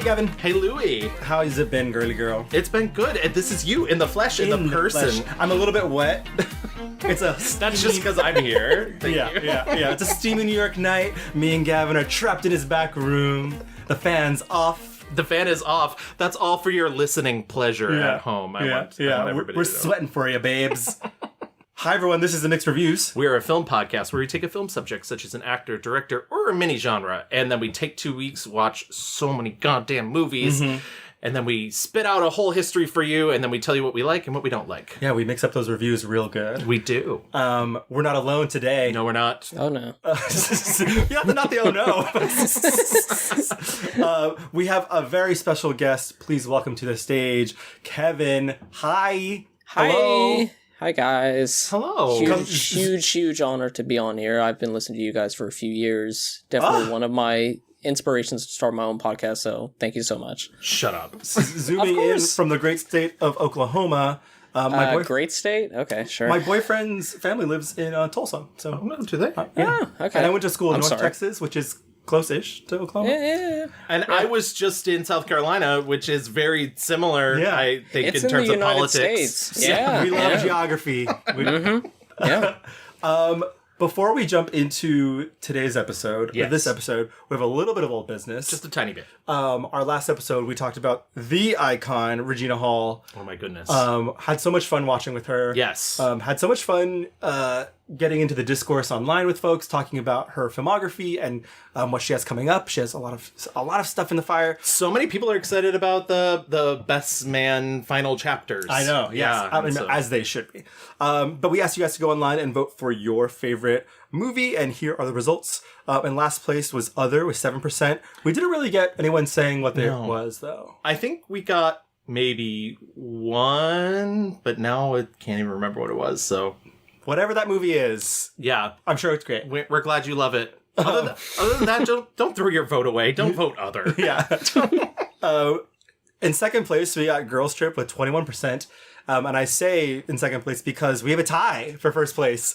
Kevin. Hey, Louie. How has it been, girly girl? It's been good. And this is you in the flesh, in the person. I'm a little bit wet. It's a That's just because I'm here. Thank you. Yeah. It's a steamy New York night. Me and Gavin are trapped in his back room. The fan's off. The fan is off. That's all for your listening pleasure at home. I want everybody We're to know. sweating for you, babes. Hi, everyone. This is the Mixed Reviews. We're a film podcast where we take a film subject, such as an actor, director, or a mini genre, and then we take 2 weeks, watch so many goddamn movies, and then we spit out a whole history for you, and then we tell you what we like and what we don't like. Yeah, we mix up those reviews real good. We do. We're not alone today. No, we're not. Oh, no. Not the oh no. We have a very special guest. Please welcome to the stage, Kevin. Hi. Hello. Hi, guys. Hello. Huge honor to be on here. I've been listening to you guys for a few years. Definitely one of my inspirations to start my own podcast, so thank you so much. Shut up. Zooming in from the great state of Oklahoma. Great state? Okay, sure. My boyfriend's family lives in Tulsa. So, Do they? yeah. Okay. And I went to school in North sorry. Texas, which is close-ish to Oklahoma. Yeah. And I was just in South Carolina, which is very similar, Yeah. I think, It's in terms the of United politics. States. Yeah. We love geography. Yeah. Before we jump into today's episode, Yes. or this episode, we have a little bit of old business. Just a tiny bit. Our last episode, we talked about the icon, Regina Hall. Oh my goodness. Had so much fun watching with her. Yes. Had so much fun getting into the discourse online with folks, talking about her filmography and what she has coming up. She has a lot of stuff in the fire. So many people are excited about the Best Man final chapters. I know, yes. As they should be. But we asked you guys to go online and vote for your favorite movie, and here are the results. In last place was Other with 7%. We didn't really get anyone saying what it was, though. I think we got maybe one, but now I can't even remember what it was, so... Whatever that movie is, Yeah. I'm sure it's great. We're glad you love it. Other than that, don't throw your vote away. Don't vote Other. Yeah. In second place, we got Girls Trip with 21%. And I say in second place because we have a tie for first place.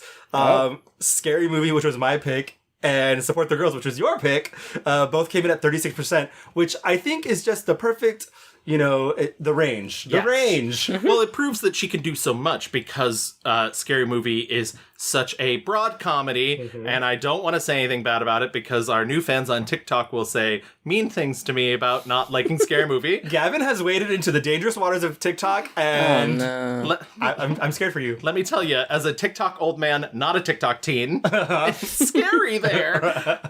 Scary Movie, which was my pick, and Support the Girls, which was your pick, both came in at 36%, which I think is just the perfect, the range. The Yes. range. Well, it proves that she can do so much because Scary Movie is such a broad comedy, and I don't want to say anything bad about it because our new fans on TikTok will say mean things to me about not liking Scary Movie. Gavin has waded into the dangerous waters of TikTok, and I'm scared for you. Let me tell you, as a TikTok old man, not a TikTok teen, it's scary there.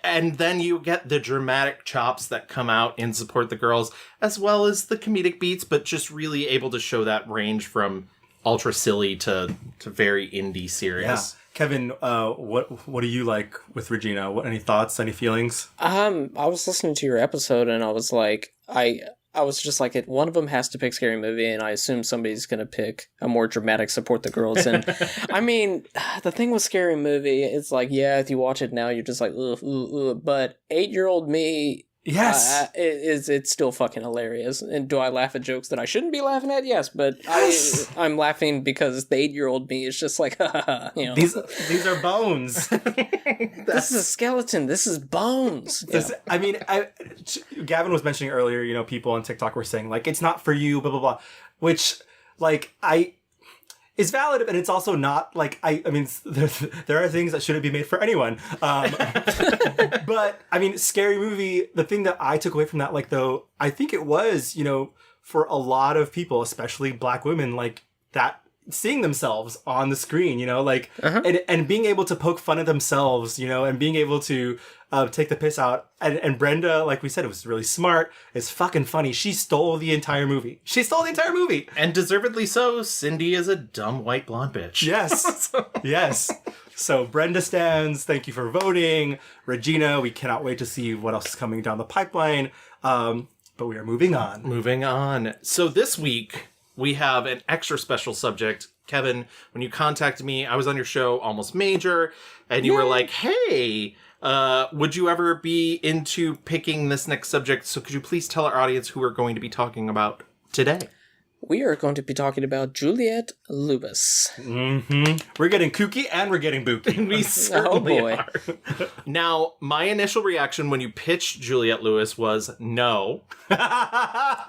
And then you get the dramatic chops that come out in Support the Girls, as well as the comedic beats, but just really able to show that range from ultra silly to very indie serious. Yeah. Kevin, what do you like with Regina? Any thoughts? Any feelings? I was listening to your episode and I was like, I was just like, one of them has to pick Scary Movie, and I assume somebody's going to pick a more dramatic Support the Girls. And I mean, the thing with Scary Movie, it's like, yeah, if you watch it now, you're just like, ugh. But 8-year-old me, Yes. It's still fucking hilarious. And do I laugh at jokes that I shouldn't be laughing at? Yes, but I'm laughing because the 8-year-old me is just like, These are bones. This is a skeleton. This is bones. Gavin was mentioning earlier, people on TikTok were saying, like, it's not for you, blah, blah, blah. Which, like, it's valid, and it's also not, like, there are things that shouldn't be made for anyone. But, Scary Movie, the thing that I took away from that, like, though, I think it was, for a lot of people, especially Black women, like, that seeing themselves on the screen, and being able to poke fun at themselves, and being able to take the piss out. And Brenda, like we said, it was really smart. It's fucking funny. She stole the entire movie. And deservedly so. Cindy is a dumb white blonde bitch. Yes. Yes. So Brenda stands. Thank you for voting. Regina, we cannot wait to see what else is coming down the pipeline. But we are moving on. Moving on. So this week, we have an extra special subject. Kevin, when you contacted me, I was on your show, Almost Major, and you were like, hey, would you ever be into picking this next subject? So could you please tell our audience who we're going to be talking about today? we are going to be talking about Juliette Lewis. Mm-hmm. We're getting kooky and we're getting booky. We certainly boy. are. Now, my initial reaction when you pitched Juliette Lewis was no. Why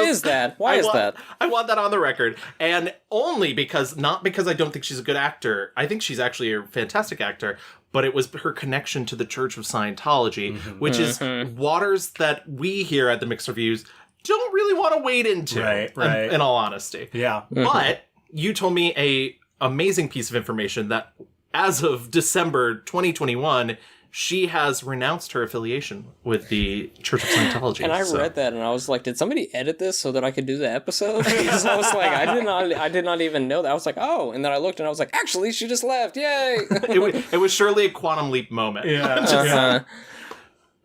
is that? Why is that? I want that on the record. And only because, not because I don't think she's a good actor. I think she's actually a fantastic actor. But it was her connection to the Church of Scientology, which is waters that we here at the Mixed Reviews don't really want to wade into, right. in all honesty. Yeah. But you told me a amazing piece of information that as of December 2021, she has renounced her affiliation with the Church of Scientology. And I read that and I was like, did somebody edit this so that I could do the episode? Because I was like, I did not even know that. I was like, oh, and then I looked and I was like, actually, she just left. Yay. It was surely a quantum leap moment. Yeah.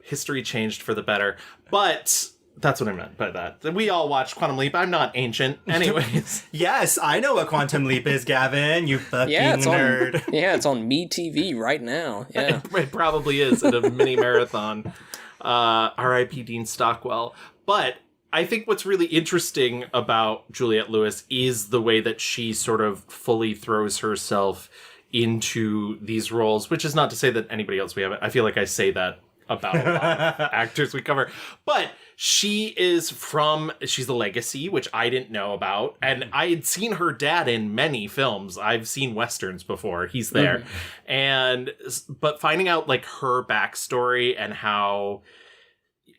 History changed for the better. But that's what I meant by that. We all watched Quantum Leap. I'm not ancient. Anyways. Yes, I know what Quantum Leap is, Gavin. You fucking nerd. It's on MeTV right now. Yeah. It probably is at a mini marathon. R.I.P. Dean Stockwell. But I think what's really interesting about Juliette Lewis is the way that she sort of fully throws herself into these roles, which is not to say that anybody else we haven't. I feel like I say that about a lot of actors we cover. But she's the Legacy, which I didn't know about. And I had seen her dad in many films. I've seen Westerns before. He's there. But finding out like her backstory and how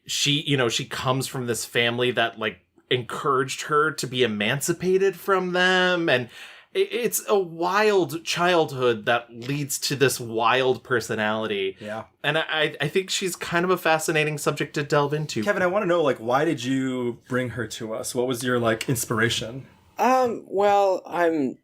she comes from this family that like encouraged her to be emancipated from them. And it's a wild childhood that leads to this wild personality. Yeah. And I think she's kind of a fascinating subject to delve into. Kevin, I want to know, like, why did you bring her to us? What was your, like, inspiration? Well, I'm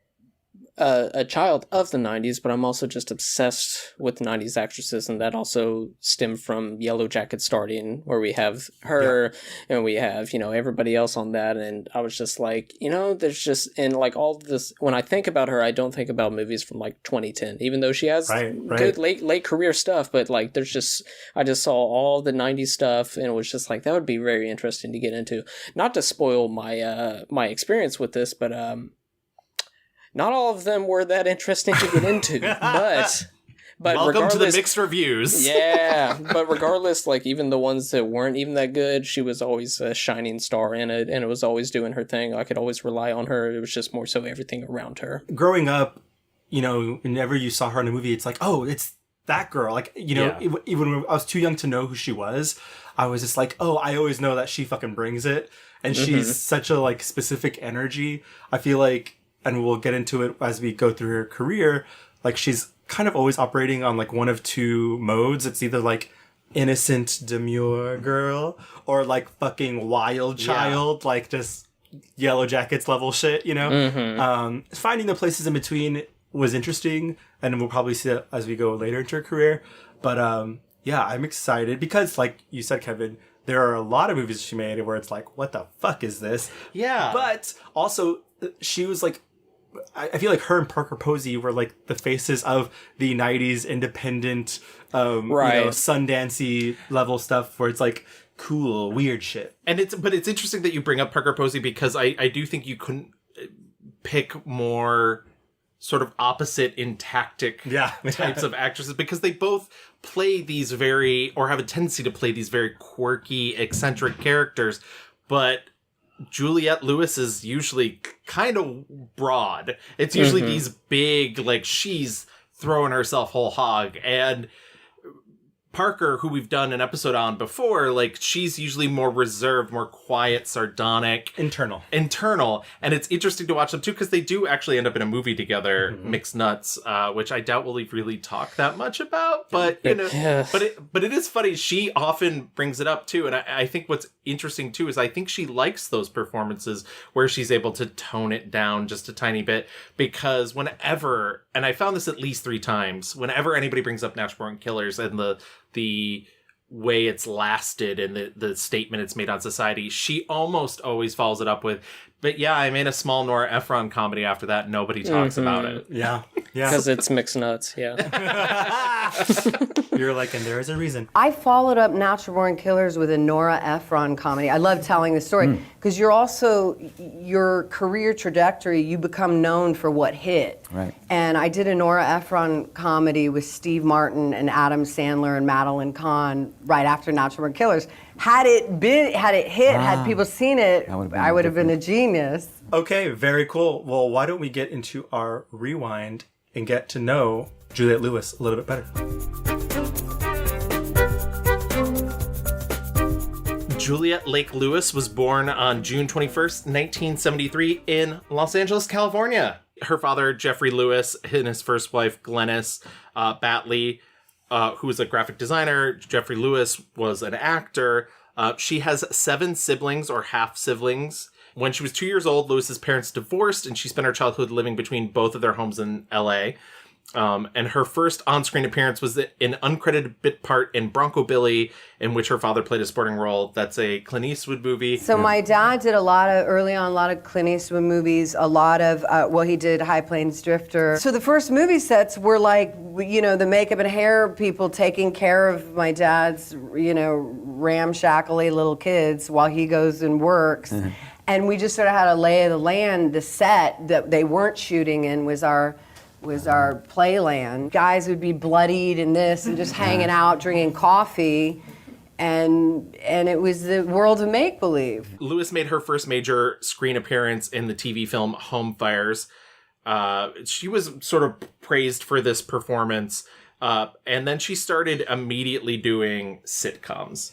a child of the 90s, but I'm also just obsessed with 90s actresses, and that also stemmed from Yellow Jacket starting, where we have her, and we have, everybody else on that, and I was just like, there's just, and like all this, when I think about her, I don't think about movies from like 2010, even though she has good late career stuff, but like I just saw all the 90s stuff, and it was just like, that would be very interesting to get into. Not to spoil my experience with this, but not all of them were that interesting to get into, but welcome to the Mixed Reviews. Yeah, but regardless, like even the ones that weren't even that good, she was always a shining star in it, and it was always doing her thing. I could always rely on her. It was just more so everything around her. Growing up, whenever you saw her in a movie, it's like, oh, it's that girl. Like, even when I was too young to know who she was, I was just like, oh, I always know that she fucking brings it, and she's such a like specific energy. I feel like, and we'll get into it as we go through her career, like she's kind of always operating on like one of two modes. It's either like innocent, demure girl or like fucking wild child, like just Yellow Jackets level shit, Finding the places in between was interesting, and we'll probably see that as we go later into her career. But I'm excited because, like you said, Kevin, there are a lot of movies she made where it's like, what the fuck is this? Yeah. But also, she was like, I feel like her and Parker Posey were like the faces of the 90s independent, Sundancey level stuff where it's like cool, weird shit. But it's interesting that you bring up Parker Posey because I do think you couldn't pick more sort of opposite in tactic types of actresses, because they both play these have a tendency to play these very quirky, eccentric characters, but Juliette Lewis is usually kind of broad. It's usually these big, like, she's throwing herself whole hog. And Parker, who we've done an episode on before, like, she's usually more reserved, more quiet, sardonic. Internal. And it's interesting to watch them, too, because they do actually end up in a movie together, Mixed Nuts, which I doubt we'll really talk that much about. But, but it is funny. She often brings it up, too. And I think what's interesting, too, is I think she likes those performances where she's able to tone it down just a tiny bit. Because whenever, and I found this at least 3 times, whenever anybody brings up Natural Born Killers and the way it's lasted and the statement it's made on society, she almost always follows it up with, But yeah, I made a small Nora Ephron comedy after that. Nobody talks about it. Yeah. Yeah. Because it's mixed nuts, yeah. You're like, and there is a reason. I followed up Natural Born Killers with a Nora Ephron comedy. I love telling the story because you're also, your career trajectory, you become known for what hit. Right. And I did a Nora Ephron comedy with Steve Martin and Adam Sandler and Madeline Kahn right after Natural Born Killers. Had it hit, had people seen it, I would have been a genius. Okay, very cool. Well, why don't we get into our rewind and get to know Juliette Lewis a little bit better. Juliette Lake Lewis was born on June 21st, 1973 in Los Angeles, California. Her father, Jeffrey Lewis, and his first wife, Glennis Batley, who was a graphic designer. Jeffrey Lewis was an actor. She has 7 siblings or half-siblings. When she was 2 years old, Lewis's parents divorced, and she spent her childhood living between both of their homes in L.A. And her first on-screen appearance was an uncredited bit part in Bronco Billy, in which her father played a sporting role. That's a Clint Eastwood movie. So my dad did early on, a lot of Clint Eastwood movies, a lot of, he did High Plains Drifter. So the first movie sets were like, the makeup and hair people taking care of my dad's, ramshackly little kids while he goes and works. Mm-hmm. And we just sort of had a lay of the land. The set that they weren't shooting in was our playland. Guys would be bloodied and this and just hanging out, drinking coffee. And it was the world of make-believe. Lewis made her first major screen appearance in the TV film Home Fires. She was sort of praised for this performance. And then she started immediately doing sitcoms.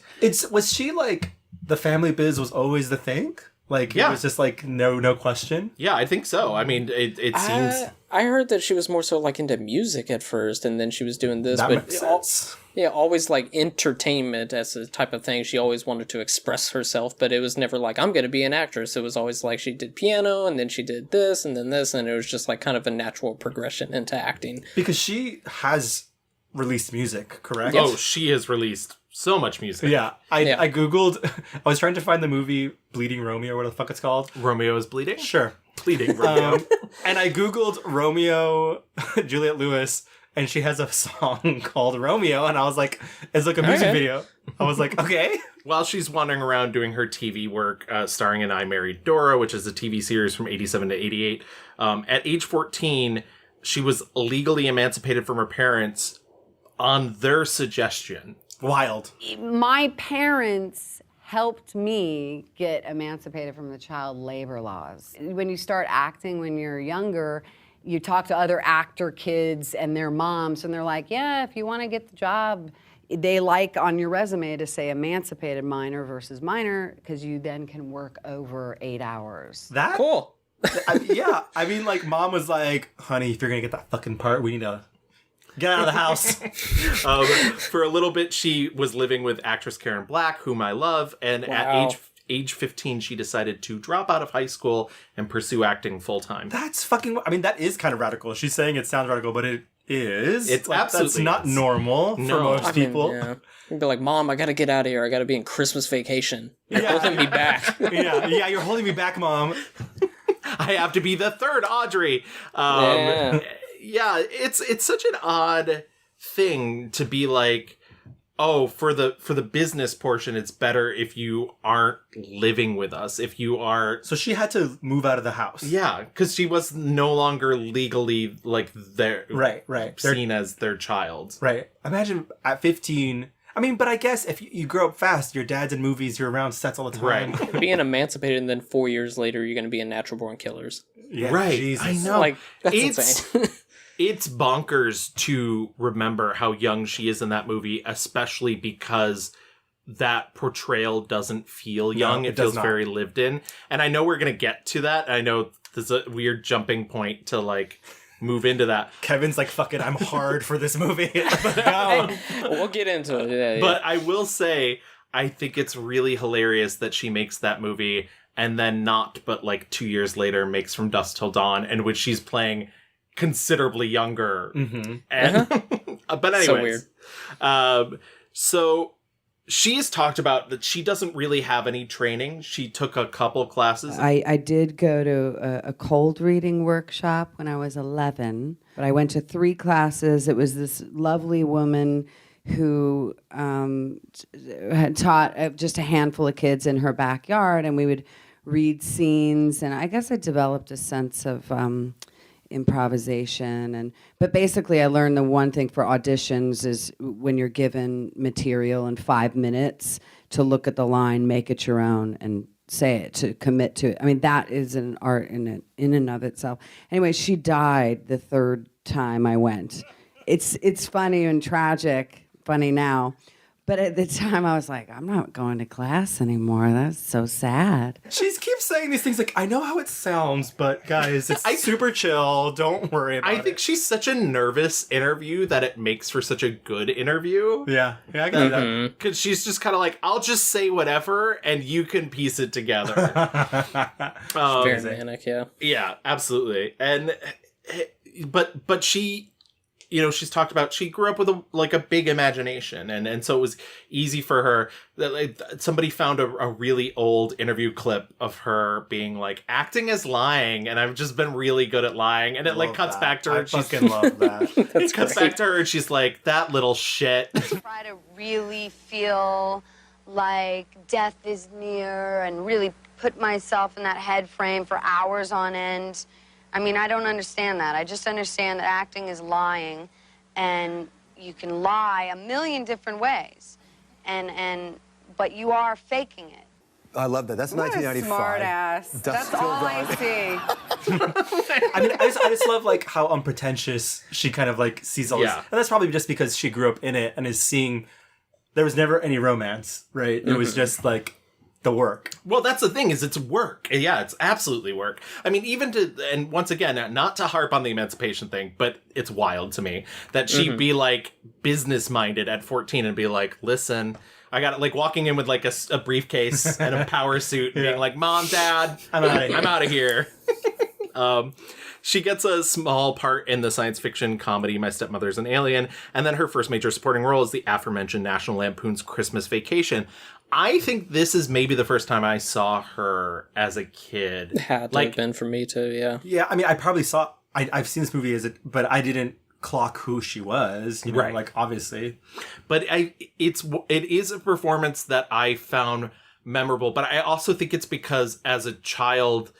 Was she like, the family biz was always the thing? Like, yeah. It was just like, no question? Yeah, I think so. I mean, it seems... I heard that she was more so like into music at first, and then she was doing this. That makes sense. Always like entertainment as a type of thing. She always wanted to express herself, but it was never like, I'm going to be an actress. It was always like she did piano, and then she did this, and then this, and it was just like kind of a natural progression into acting. Because she has released music, correct? Oh, she has released so much music. Yeah. I Googled, I was trying to find the movie Bleeding Romeo, or what the fuck it's called. Romeo is Bleeding? Sure. Bleeding Romeo. And I Googled Romeo, Juliette Lewis, and she has a song called Romeo, and I was like, it's like a music video. I was like, okay. While she's wandering around doing her TV work, starring in I Married Dora, which is a TV series from 87 to 88, at age 14, she was legally emancipated from her parents on their suggestion. Wild. My parents helped me get emancipated from the child labor laws. When you start acting when you're younger, you talk to other actor kids and their moms, and they're like, yeah, if you want to get the job, they like on your resume to say emancipated minor versus minor, because you then can work over 8 hours. That? Cool. Yeah. I mean, like, mom was like, honey, if you're going to get that fucking part, we need to get out of the house. For a little bit, she was living with actress Karen Black, whom I love, and at age 15, she decided to drop out of high school and pursue acting full-time. That's fucking... I mean, that is kind of radical. She's saying it sounds radical, but it is. It's like, absolutely... That's not normal for most people. Yeah. You'd be like, Mom, I gotta get out of here. I gotta be in Christmas vacation. You're holding me back. Yeah, you're holding me back, Mom. I have to be the third Audrey. Yeah, it's such an odd thing to be like, oh, for the business portion, it's better if you aren't living with us. If you are... So she had to move out of the house. Yeah, because she was no longer legally, like, right. seen as their child. Right. Imagine at 15... I mean, but I guess if you grow up fast, your dad's in movies, you're around sets all the time. Right. Being emancipated, and then 4 years later, you're going to be in Natural Born Killers. Yeah, right. Jesus. I know. Like, that's insane. It's bonkers to remember how young she is in that movie, especially because that portrayal doesn't feel young. No, it feels very lived in. And I know we're going to get to that. I know there's a weird jumping point to, like, move into that. Kevin's like, fuck it, I'm hard for this movie. But no. We'll get into it. Yeah. But I will say, I think it's really hilarious that she makes that movie and then but like 2 years later makes From Dusk Till Dawn, in which she's playing considerably younger. Mm-hmm. And but anyways. So weird. So she has talked about that she doesn't really have any training. She took a couple classes. I did go to a cold reading workshop when I was 11, but I went to 3 classes. It was this lovely woman who had taught just a handful of kids in her backyard, and we would read scenes, and I guess I developed a sense of improvisation. But basically I learned the one thing for auditions is when you're given material in 5 minutes to look at the line, make it your own, and say it, to commit to it. I mean, that is an art in and of itself. Anyway, she died the 3rd time I went. It's funny and tragic, funny now. But at the time, I was like, I'm not going to class anymore. That's so sad. She keeps saying these things like, I know how it sounds, but guys, it's super chill. Don't worry about it. I think she's such a nervous interview that it makes for such a good interview. Yeah, I get that. Because she's just kind of like, I'll just say whatever, and you can piece it together. Very manic, yeah. Yeah, absolutely. And but she, you know, she's talked about she grew up with a big imagination, and so it was easy for her. That like, somebody found a really old interview clip of her being like, acting is lying, and I've just been really good at lying, and it like cuts back to her. I fucking love that. It cuts back to her, and she's like, that little shit. Try to really feel like death is near and really put myself in that head frame for hours on end. I mean, I don't understand that. I just understand that acting is lying, and you can lie a million different ways, but you are faking it. I love that. That's What a 1995. smart ass. That's all I see. I mean, I just love like how unpretentious she kind of like sees all this. And that's probably just because she grew up in it and is seeing, there was never any romance, right? It was just like the work. Well, that's the thing, is it's work. Yeah, it's absolutely work. I mean, and once again, not to harp on the emancipation thing, but it's wild to me that she'd be like business-minded at 14 and be like, listen, I got it, like walking in with like a briefcase and a power suit and being like, Mom, Dad, I'm out of here. She gets a small part in the science fiction comedy My Stepmother's an Alien, and then her first major supporting role is the aforementioned National Lampoon's Christmas Vacation. I think this is maybe the first time I saw her as a kid. Had to have been for me too, yeah. Yeah, I mean, I probably saw, I've seen this movie but I didn't clock who she was, you know, right. like obviously. But it is a performance that I found memorable, but I also think it's because as a child,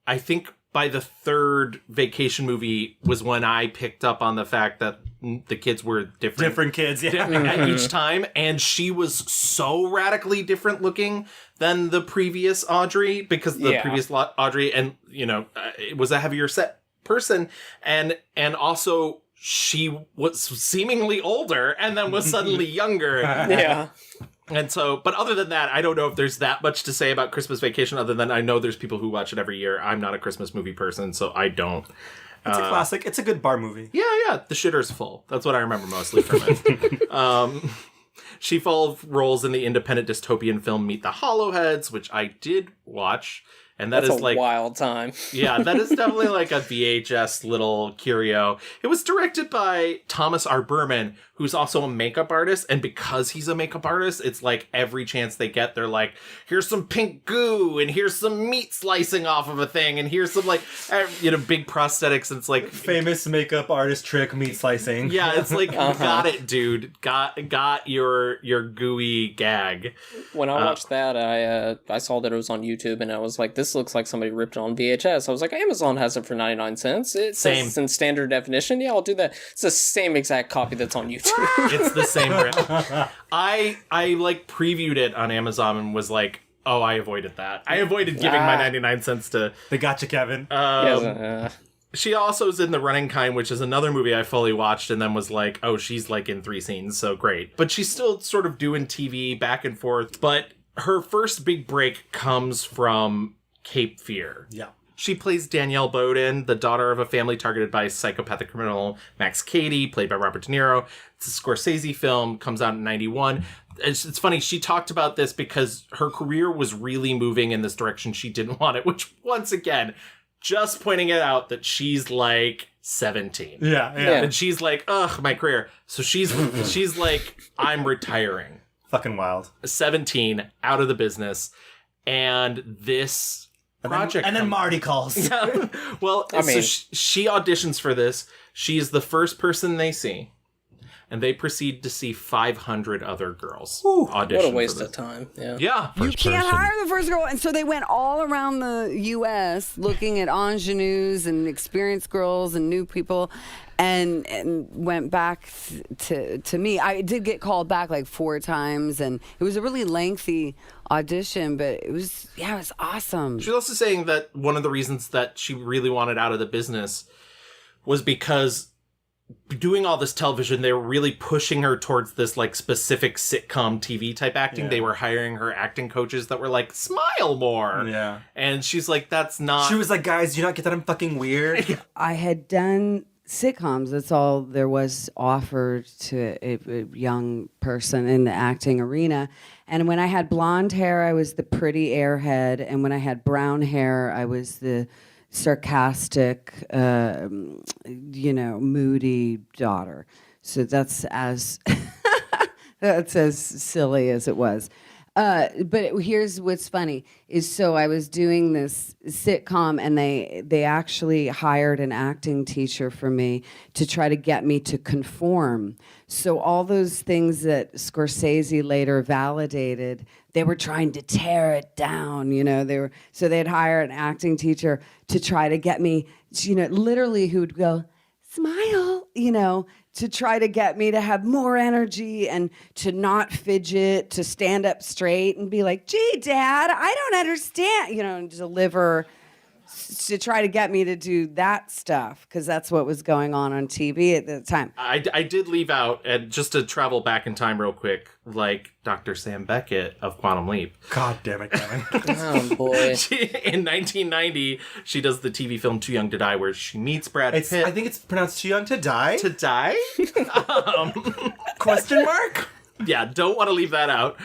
I think by the 3rd Vacation movie was when I picked up on the fact that the kids were different. Different kids, yeah. At each time, and she was so radically different looking than the previous Audrey, because the previous Audrey, and you know, it was a heavier set person, and also she was seemingly older and then was suddenly younger. Yeah. And so, but other than that, I don't know if there's that much to say about Christmas Vacation, other than I know there's people who watch it every year. I'm not a Christmas movie person, so I don't. It's a classic. It's a good bar movie. Yeah. The shitter's full. That's what I remember mostly from it. She followed roles in the independent dystopian film Meet the Hollowheads, which I did watch. And that's a wild time. Yeah, that is definitely like a VHS little curio. It was directed by Thomas R. Berman, who's also a makeup artist. And because he's a makeup artist, it's like every chance they get, they're like, here's some pink goo, and here's some meat slicing off of a thing, and here's some like, big prosthetics. And it's like famous makeup artist trick, meat slicing. Yeah, it's like, got it, dude. Got your gooey gag. When I watched that, I saw that it was on YouTube, and I was like, this looks like somebody ripped it on VHS. I was like, Amazon has it for 99 cents. It says it's in standard definition. Yeah, I'll do that. It's the same exact copy that's on YouTube. It's the same brand. I like previewed it on Amazon and was like, oh, I avoided that. I avoided giving my 99 cents to... They gotcha, Kevin. She also is in The Running Kind, which is another movie I fully watched and then was like, oh, she's like in 3 scenes, so great. But she's still sort of doing TV back and forth. But her first big break comes from Cape Fear. Yeah. She plays Danielle Bowden, the daughter of a family targeted by psychopathic criminal Max Cady, played by Robert De Niro. It's a Scorsese film, comes out in 91. It's funny, she talked about this because her career was really moving in this direction she didn't want it, which, once again, just pointing it out that she's like 17. Yeah. And she's like, ugh, my career. So she's like, I'm retiring. Fucking wild. 17, out of the business. And this project... And then Marty calls. Yeah. Well, I mean- so she auditions for this. She's the first person they see. And they proceed to see 500 other girls audition. What a waste for of this. time. Yeah. Yeah. You can't hire the first girl. And so they went all around the U.S. looking at ingenues and experienced girls and new people and went back to me. I did get called back like 4 times, and it was a really lengthy audition, but it was awesome. She's also saying that one of the reasons that she really wanted out of the business was because doing all this television, they were really pushing her towards this like specific sitcom TV type acting. Yeah. They were hiring her acting coaches that were like, smile more. Yeah. And she's like, that's not... She was like, guys, do you not get that I'm fucking weird? I had done sitcoms. That's all there was offered to a young person in the acting arena. And when I had blonde hair, I was the pretty airhead. And when I had brown hair, I was the sarcastic, moody daughter. So that's as that's as silly as it was. But here's what's funny is, so I was doing this sitcom, and they actually hired an acting teacher for me to try to get me to conform. So all those things that Scorsese later validated, they were trying to tear it down. So they'd hire an acting teacher to try to get me, literally who would go, smile, to try to get me to have more energy and to not fidget, to stand up straight and be like, gee, Dad, I don't understand, and deliver, to try to get me to do that stuff, because that's what was going on TV at the time. I did leave out, and just to travel back in time real quick, like Dr. Sam Beckett of Quantum Leap. God damn it, Kevin. Oh, boy. In 1990, she does the TV film Too Young to Die, where she meets Brad I Pitt. think it's pronounced Too Young to Die? To die? Question mark? Yeah, don't want to leave that out.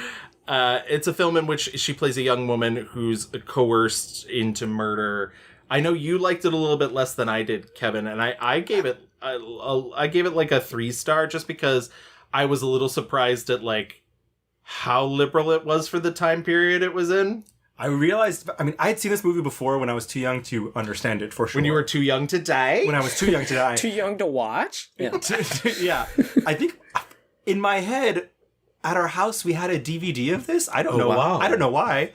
It's a film in which she plays a young woman who's coerced into murder. I know you liked it a little bit less than I did, Kevin, and I gave it I gave it like a 3-star just because I was a little surprised at like how liberal it was for the time period it was in. I realized, I had seen this movie before when I was too young to understand it, for sure. When you were too young to die? When I was too young to die. Too young to watch? Yeah. Yeah. I think in my head, at our house, we had a DVD of this. I don't know wow. why. I don't know why.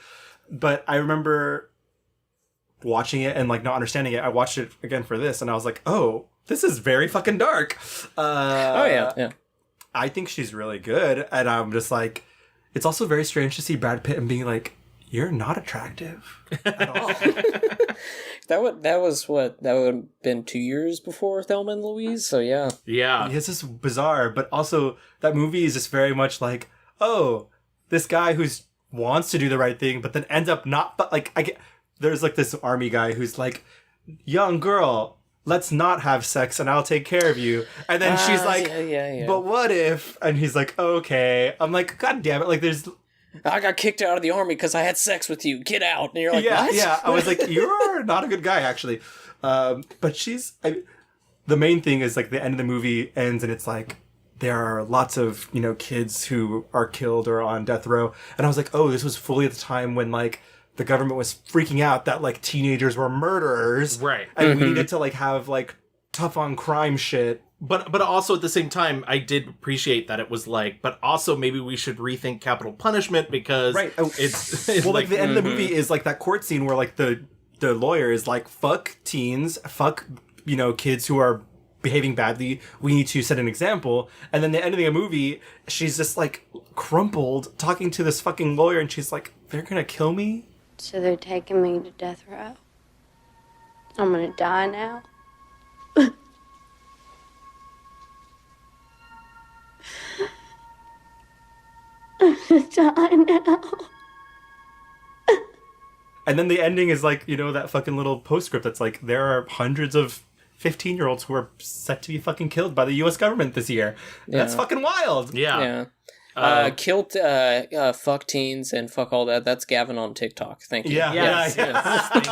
But I remember watching it and like not understanding it. I watched it again for this, and I was like, oh, this is very fucking dark. Oh, yeah. I think she's really good. And I'm just like, it's also very strange to see Brad Pitt and being like, you're not attractive at all. That would have been 2 years before Thelma and Louise, so yeah. Yeah. It's just bizarre, but also that movie is just very much like, oh, this guy who wants to do the right thing, but then ends up not. But like, there's like this army guy who's like, young girl, let's not have sex and I'll take care of you. And then she's like, yeah. but what if? And he's like, okay. I'm like, God damn it! Like, there's. I got kicked out of the army because I had sex with you. Get out. And you're like, Yeah, what? yeah. I was like, you're not a good guy, actually. But the main thing is like the end of the movie ends and it's like, there are lots of, kids who are killed or on death row. And I was like, oh, this was fully at the time when like the government was freaking out that like teenagers were murderers. Right. And we needed to like have like tough on crime shit. But also at the same time, I did appreciate that it was like, but also maybe we should rethink capital punishment because it's well, like the end of the movie is like that court scene where like the lawyer is like, fuck teens, fuck, kids who are behaving badly. We need to set an example. And then the end of the movie, she's just like crumpled talking to this fucking lawyer and she's like, they're gonna kill me? So they're taking me to death row. I'm gonna die now. I'm gonna die now. And then the ending is like, that fucking little postscript that's like, there are hundreds of 15-year-olds who are set to be fucking killed by the U.S. government this year. Yeah. That's fucking wild. Yeah. Killed, fuck teens and fuck all that. That's Gavin on TikTok. Thank you. Yeah. Yes. Thank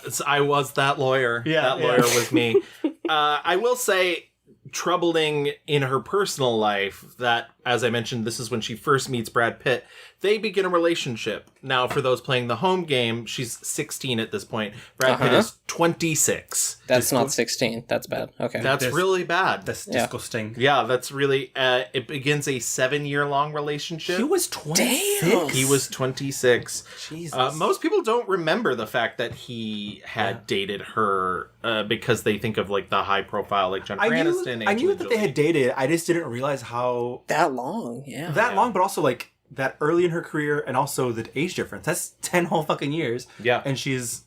you. So I was that lawyer. Yeah, that lawyer was me. I will say, troubling in her personal life that, as I mentioned, this is when she first meets Brad Pitt. They begin a relationship. Now, for those playing the home game, she's 16 at this point. Brad Pitt is 26. That's not 16. That's bad. Okay. That's really bad. That's disgusting. Yeah, that's really... it begins a 7-year-long relationship. He was 26. Damn. He was 26. Jesus. Most people don't remember the fact that he had dated her because they think of like the high profile like Jennifer Aniston. I knew that they had dated. I just didn't realize how that long. Yeah. that long, but also like that early in her career, and also the age difference. That's 10 whole fucking years. Yeah, and she's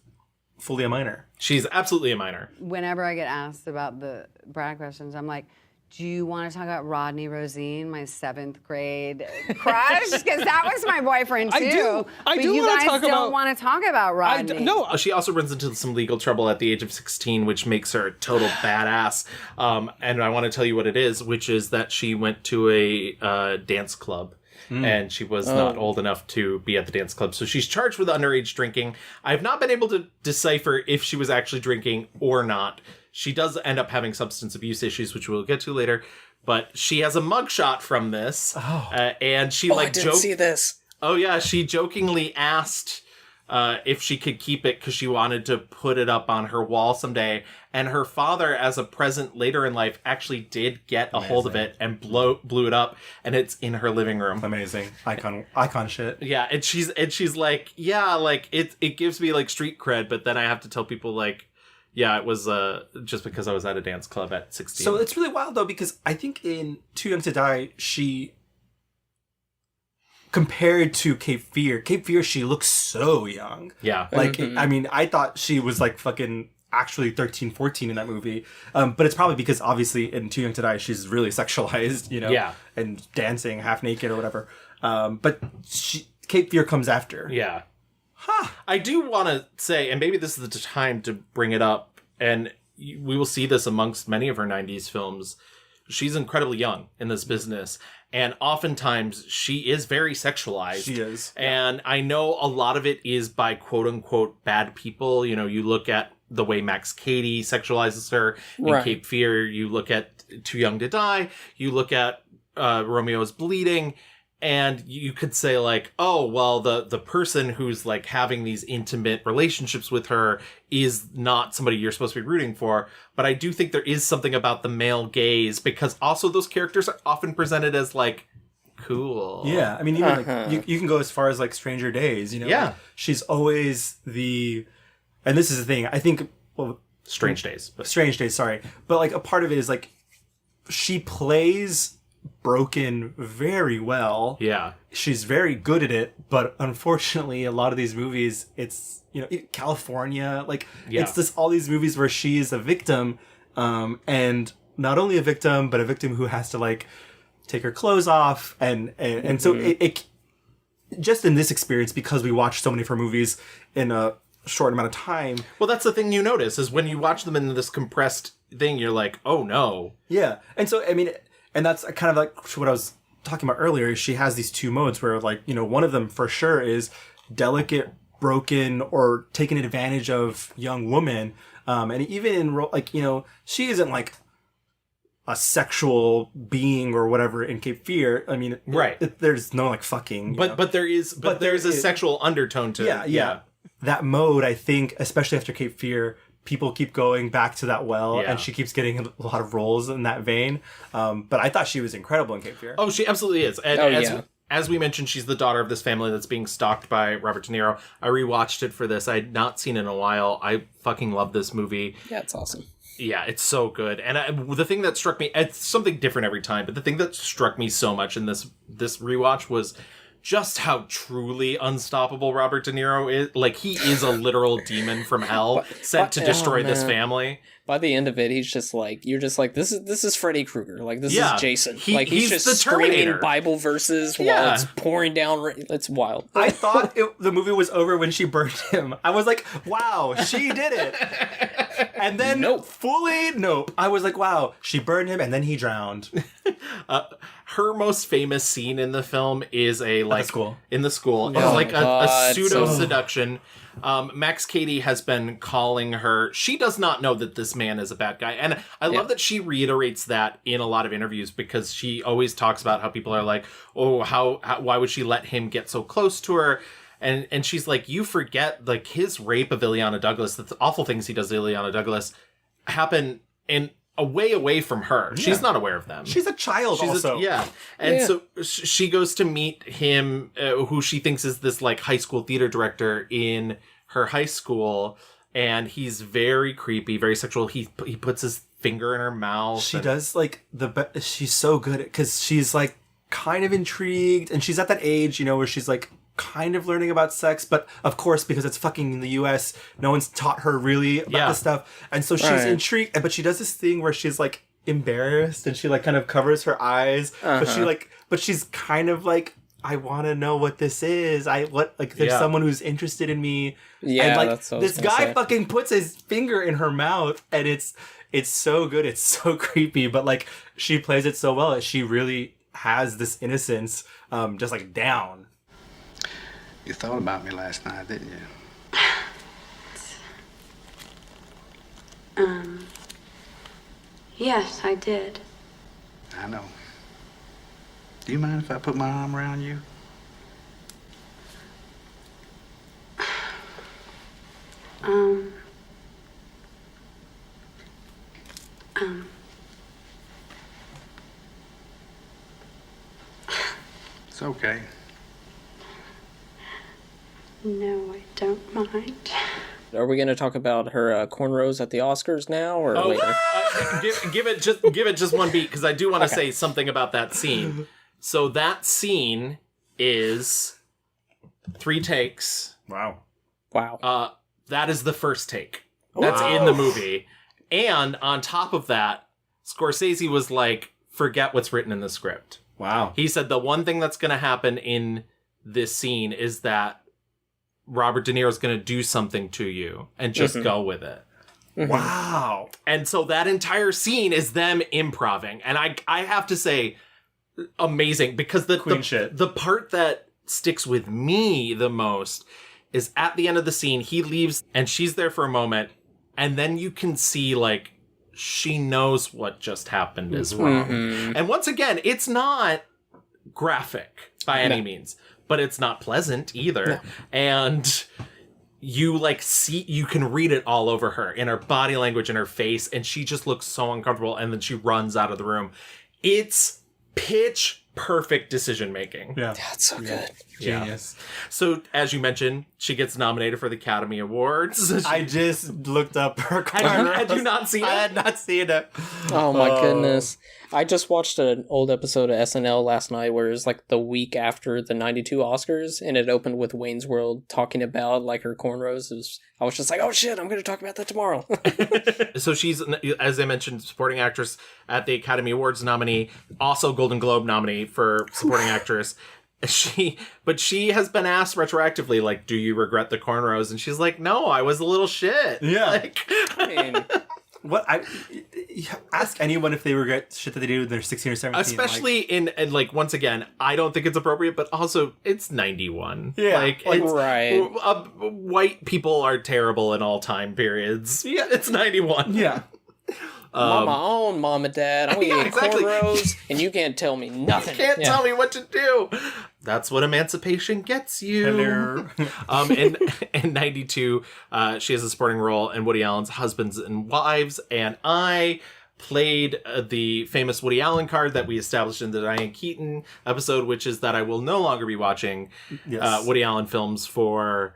fully a minor. She's absolutely a minor. Whenever I get asked about the Brad questions, I'm like, do you want to talk about Rodney Rosine, my 7th grade crush? Because that was my boyfriend too. I do But you wanna guys talk don't about- want to talk about Rodney. No, She also runs into some legal trouble at the age of 16, which makes her a total badass. And I want to tell you what it is, which is that she went to a dance club. And she was not old enough to be at the dance club. So she's charged with underage drinking. I've not been able to decipher if she was actually drinking or not. She does end up having substance abuse issues, which we'll get to later. But she has a mugshot from this. And she I didn't see this. Oh, yeah. She jokingly asked if she could keep it because she wanted to put it up on her wall someday. And her father, as a present later in life, actually did get a hold of it and blew it up. And it's in her living room. Amazing. Icon shit. Yeah. And she's like, yeah, like it gives me like street cred. But then I have to tell people like, yeah, it was just because I was at a dance club at 16. So it's really wild though, because I think in Too Young to Die, she... compared to Cape Fear, she looks so young. Yeah. Like, I mean, I thought she was like fucking actually 13, 14 in that movie. But it's probably because obviously in Too Young to Die, she's really sexualized, you know? Yeah. And dancing half naked or whatever. But Cape Fear comes after. Yeah. I do want to say, and maybe this is the time to bring it up, and we will see this amongst many of her 90s films. She's incredibly young in this business, and oftentimes she is very sexualized. She is. And I know a lot of it is by quote-unquote bad people. You know, you look at the way Max Cady sexualizes her in Right. Cape Fear. You look at Too Young to Die. You look at Romeo's Bleeding. And you could say like, oh, well, the person who's like having these intimate relationships with her is not somebody you're supposed to be rooting for. But I do think there is something about the male gaze, because also those characters are often presented as like cool. Yeah. I mean, even like, you can go as far as like Stranger Days, you know? Yeah. Like, she's always and this is the thing, I think, well, Strange Days. But Strange Days, sorry. But like a part of it is like, she plays broken very well. yeah. She's very good at it, but unfortunately a lot of these movies, it's, you know, California, like it's this all these movies where she's a victim, and not only a victim, but a victim who has to like take her clothes off, and so it just in this experience, because we watched so many of her movies in a short amount of time. Well, that's the thing you notice is when you watch them in this compressed thing, you're like, oh no. Yeah. And so, I mean, and that's kind of like what I was talking about earlier. She has these two modes where, like, you know, one of them for sure is delicate, broken, or taking advantage of young women. And even in, like, you know, she isn't like a sexual being or whatever in Cape Fear. I mean, Right. There's no like fucking. You know? But there's a sexual undertone to it. Yeah. That mode, I think, especially after Cape Fear, people keep going back to that well, and she keeps getting a lot of roles in that vein. But I thought she was incredible in Cape Fear. Oh, she absolutely is. And as we mentioned, she's the daughter of this family that's being stalked by Robert De Niro. I rewatched it for this. I had not seen it in a while. I fucking love this movie. Yeah, it's awesome. Yeah, it's so good. And the thing that struck me, it's something different every time, but the thing that struck me so much in this rewatch was just how truly unstoppable Robert De Niro is. Like, he is a literal demon from hell sent to destroy this family. By the end of it, he's just like, you're just like, this is Freddy Krueger. Like, this is Jason. He's he's just the screaming Terminator. Bible verses while it's pouring down. It's wild. I thought the movie was over when she burned him. I was like, wow, she did it. And then fully nope. I was like, wow, she burned him and then he drowned. Her most famous scene in the film is in the school. It's like a pseudo seduction. Max Cady has been calling her. She does not know that this man is a bad guy. And I love that she reiterates that in a lot of interviews, because she always talks about how people are like, oh, why would she let him get so close to her? And she's like, you forget, like, his rape of Ileana Douglas, the awful things he does to Ileana Douglas happen in a way away from her. Yeah. She's not aware of them. She's a child also. So she goes to meet him, who she thinks is this, like, high school theater director in her high school. And he's very creepy, very sexual. He puts his finger in her mouth. She does, like, she's so good because she's, like, kind of intrigued. And she's at that age, you know, where she's, like, kind of learning about sex, but of course, because it's fucking in the US, no one's taught her really about this stuff. And so she's intrigued, but she does this thing where she's like embarrassed and she like kind of covers her eyes, but she's kind of like, I want to know what this is. There's someone who's interested in me. Yeah, and like that's what this guy fucking puts his finger in her mouth, and it's so good. It's so creepy, but like she plays it so well. She really has this innocence, just like down. You thought about me last night, didn't you? Yes, I did. I know. Do you mind if I put my arm around you? It's okay. No, I don't mind. Are we going to talk about her cornrows at the Oscars now, or later? Give it just one beat, because I do want to say something about that scene. So that scene is 3 takes. Wow. That is the first take. That's in the movie. And on top of that, Scorsese was like, forget what's written in the script. Wow. He said the one thing that's going to happen in this scene is that Robert De Niro's going to do something to you, and just go with it. Wow. And so that entire scene is them improvising. And I have to say, amazing, because the part that sticks with me the most is at the end of the scene, he leaves and she's there for a moment, and then you can see, like, she knows what just happened is wrong. And once again, it's not graphic by any means, but it's not pleasant either. No. And you you can read it all over her, in her body language, in her face, and she just looks so uncomfortable, and then she runs out of the room. It's pitch perfect decision making. Yeah, it's so good. Genius. So, as you mentioned, she gets nominated for the Academy Awards. I just looked up her Had you not seen it? I had not seen it. Oh my goodness. I just watched an old episode of SNL last night where it was like the week after the 92 Oscars, and it opened with Wayne's World talking about like her cornrows. I was just like, oh shit, I'm going to talk about that tomorrow. So she's, as I mentioned, supporting actress at the Academy Awards nominee, also Golden Globe nominee for supporting actress. She has been asked retroactively, like, do you regret the cornrows? And she's like, no, I was a little shit. Yeah. Like, I mean, ask anyone if they regret shit that they did when they're 16 or 17. Especially in once again, I don't think it's appropriate, but also it's 91. Yeah. right. White people are terrible in all time periods. Yeah, it's 91. Yeah. Mom and Dad. I'm gonna get cornrows, and you can't tell me nothing. You can't tell me what to do. That's what emancipation gets you. In 92, she has a supporting role in Woody Allen's Husbands and Wives, and I played the famous Woody Allen card that we established in the Diane Keaton episode, which is that I will no longer be watching Woody Allen films for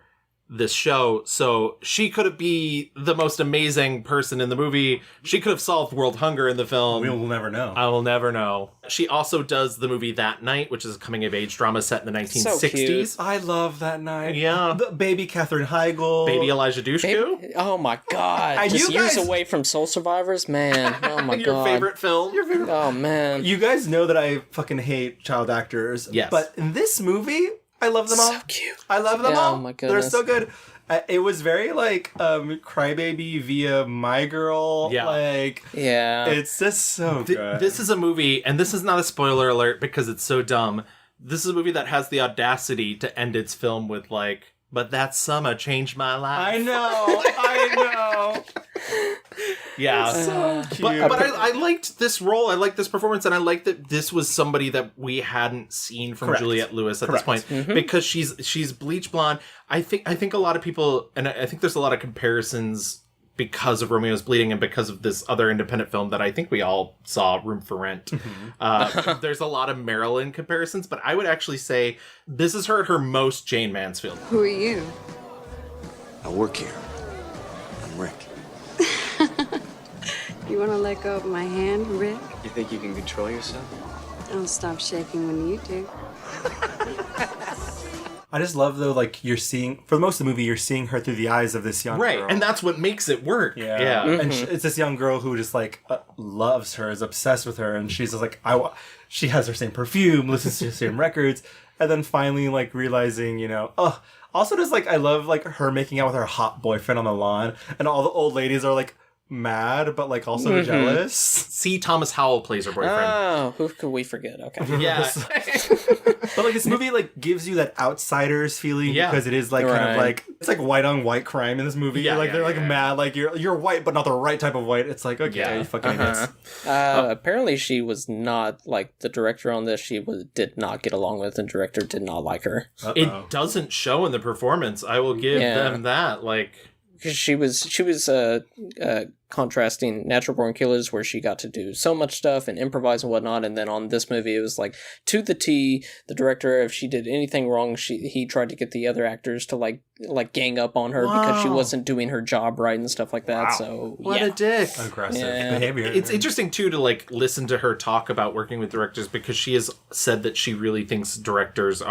this show. So she could be the most amazing person in the movie. She could have solved world hunger in the film. We will never know. I will never know. She also does the movie That Night, which is a coming-of-age drama set in the 1960s. So cute. I love That Night. Yeah. The baby Katherine Heigl. Baby Elijah Dushku. Oh my god. Just years away from Soul Survivors, man. Oh my god. Your favorite film? Oh man. You guys know that I fucking hate child actors. Yes. But in this movie, I love them all. So cute. I love them all. Oh my goodness. They're so good. It was very like Crybaby via My Girl. Yeah. Like, Yeah. it's just so good. This is a movie, and this is not a spoiler alert because it's so dumb. This is a movie that has the audacity to end its film with like, but that summer changed my life. I know. Yeah. So cute. But I liked this role. I liked this performance, and I liked that this was somebody that we hadn't seen from Correct. Juliette Lewis at Correct. this point because she's bleach blonde. I think a lot of people, and I think there's a lot of comparisons because of Romeo's Bleeding and because of this other independent film that I think we all saw, Room for Rent. There's a lot of Marilyn comparisons, but I would actually say this is her at her most Jane Mansfield. Who are you? I work here. I'm Rick. You want to let go of my hand, Rick? You think you can control yourself? I'll stop shaking when you do. I just love though, like you're seeing for most of the movie, you're seeing her through the eyes of this young girl, And that's what makes it work. Yeah. And it's this young girl who just like loves her, is obsessed with her, and she's just like, she has her same perfume, listens to the same records, and then finally like realizing, also just like I love like her making out with her hot boyfriend on the lawn, and all the old ladies are like mad but like also jealous. C. Thomas Howell plays her boyfriend. Oh, who could we forget? Okay. Yeah. But like this movie like gives you that outsiders feeling because it is like kind of like it's like white on white crime in this movie. Yeah, they're like mad, like you're white but not the right type of white. It's like okay, you fucking idiots. Apparently she was not like the director on this. Did not get along with, and the director did not like her. It doesn't show in the performance. I will give them that. Like, She was contrasting Natural Born Killers, where she got to do so much stuff and improvise and whatnot, and then on this movie it was like to the T. The director, if she did anything wrong, he tried to get the other actors to like gang up on her because she wasn't doing her job right and stuff like that. Wow. So what a dick. Aggressive behavior. It's interesting too to like listen to her talk about working with directors, because she has said that she really thinks directors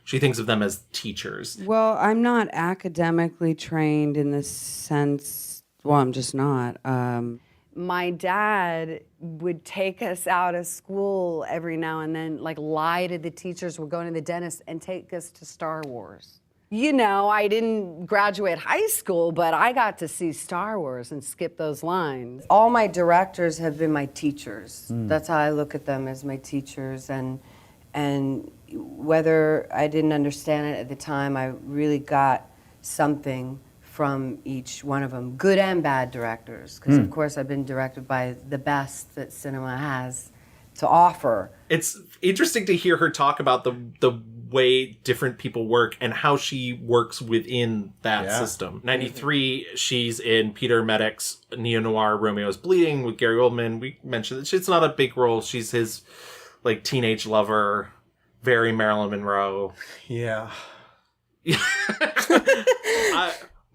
she thinks of them as teachers. Well, I'm not academically trained in the sense. Well, I'm just not. My dad would take us out of school every now and then, like lie to the teachers we're going to the dentist and take us to Star Wars. I didn't graduate high school, but I got to see Star Wars and skip those lines. All my directors have been my teachers. That's how I look at them, as my teachers. And whether I didn't understand it at the time, I really got something from each one of them, good and bad directors, because of course I've been directed by the best that cinema has to offer. It's interesting to hear her talk about the way different people work and how she works within that system. 93, she's in Peter Medic's neo-noir Romeo's Bleeding with Gary Oldman. We mentioned that it's not a big role. She's his like teenage lover, very Marilyn Monroe. Yeah.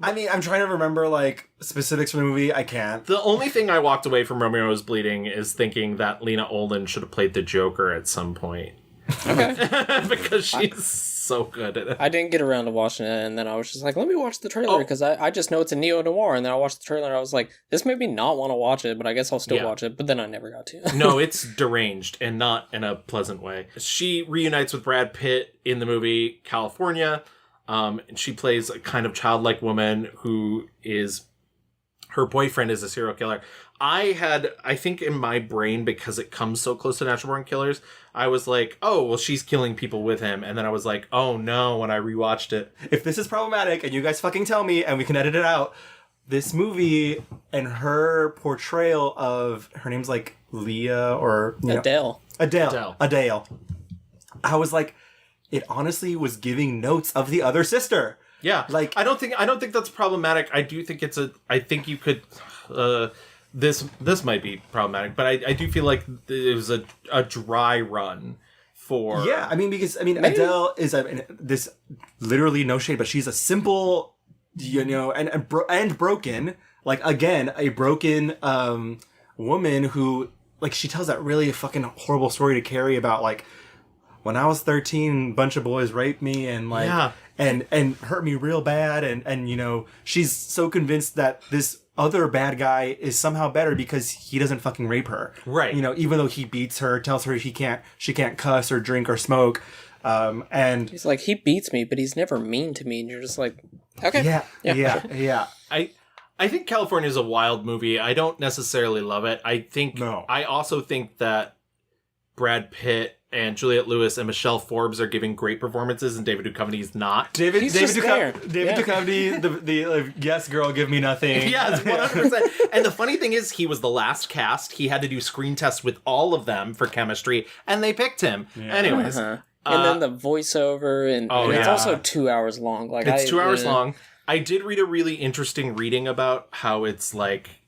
I mean, I'm trying to remember like specifics from the movie. I can't. The only thing I walked away from Romeo's Bleeding is thinking that Lena Olin should have played the Joker at some point. Okay. Because she's so good at it. I didn't get around to watching it, and then I was just like, let me watch the trailer, because I just know it's a neo-noir, and then I watched the trailer, and I was like, this made me not want to watch it, but I guess I'll still watch it, but then I never got to. No, it's deranged, and not in a pleasant way. She reunites with Brad Pitt in the movie California. And she plays a kind of childlike woman who is, her boyfriend is a serial killer. I think in my brain, because it comes so close to Natural Born Killers, I was like, oh, well, she's killing people with him. And then I was like, oh no, when I rewatched it. If this is problematic and you guys fucking tell me and we can edit it out, this movie and her portrayal of, her name's like Leah or... Adele. Adele. I was like, it honestly was giving notes of the other sister. Yeah. Like, I don't think that's problematic. I do think I think you could, this might be problematic, but I do feel like it was a dry run for... Yeah, I mean, because, Adele is, this, literally no shade, but she's a simple, and broken, like, again, a broken, woman who, like, she tells that really fucking horrible story to Carrie about, like, when I was 13, a bunch of boys raped me and like and hurt me real bad, and she's so convinced that this other bad guy is somehow better because he doesn't fucking rape her. Right. Even though he beats her, tells her she can't cuss or drink or smoke. And he's like, he beats me, but he's never mean to me, and you're just like, Okay. Yeah. I think California is a wild movie. I don't necessarily love it. No. I also think that Brad Pitt and Juliette Lewis and Michelle Forbes are giving great performances, and David Duchovny is not. David just there. Duchovny, the yes girl, give me nothing. Yes, 100%. And the funny thing is, he was the last cast. He had to do screen tests with all of them for chemistry, and they picked him. Yeah. Anyways. And then the voiceover, and it's also 2 hours long. Like it's 2 hours long. I did read a really interesting reading about how it's like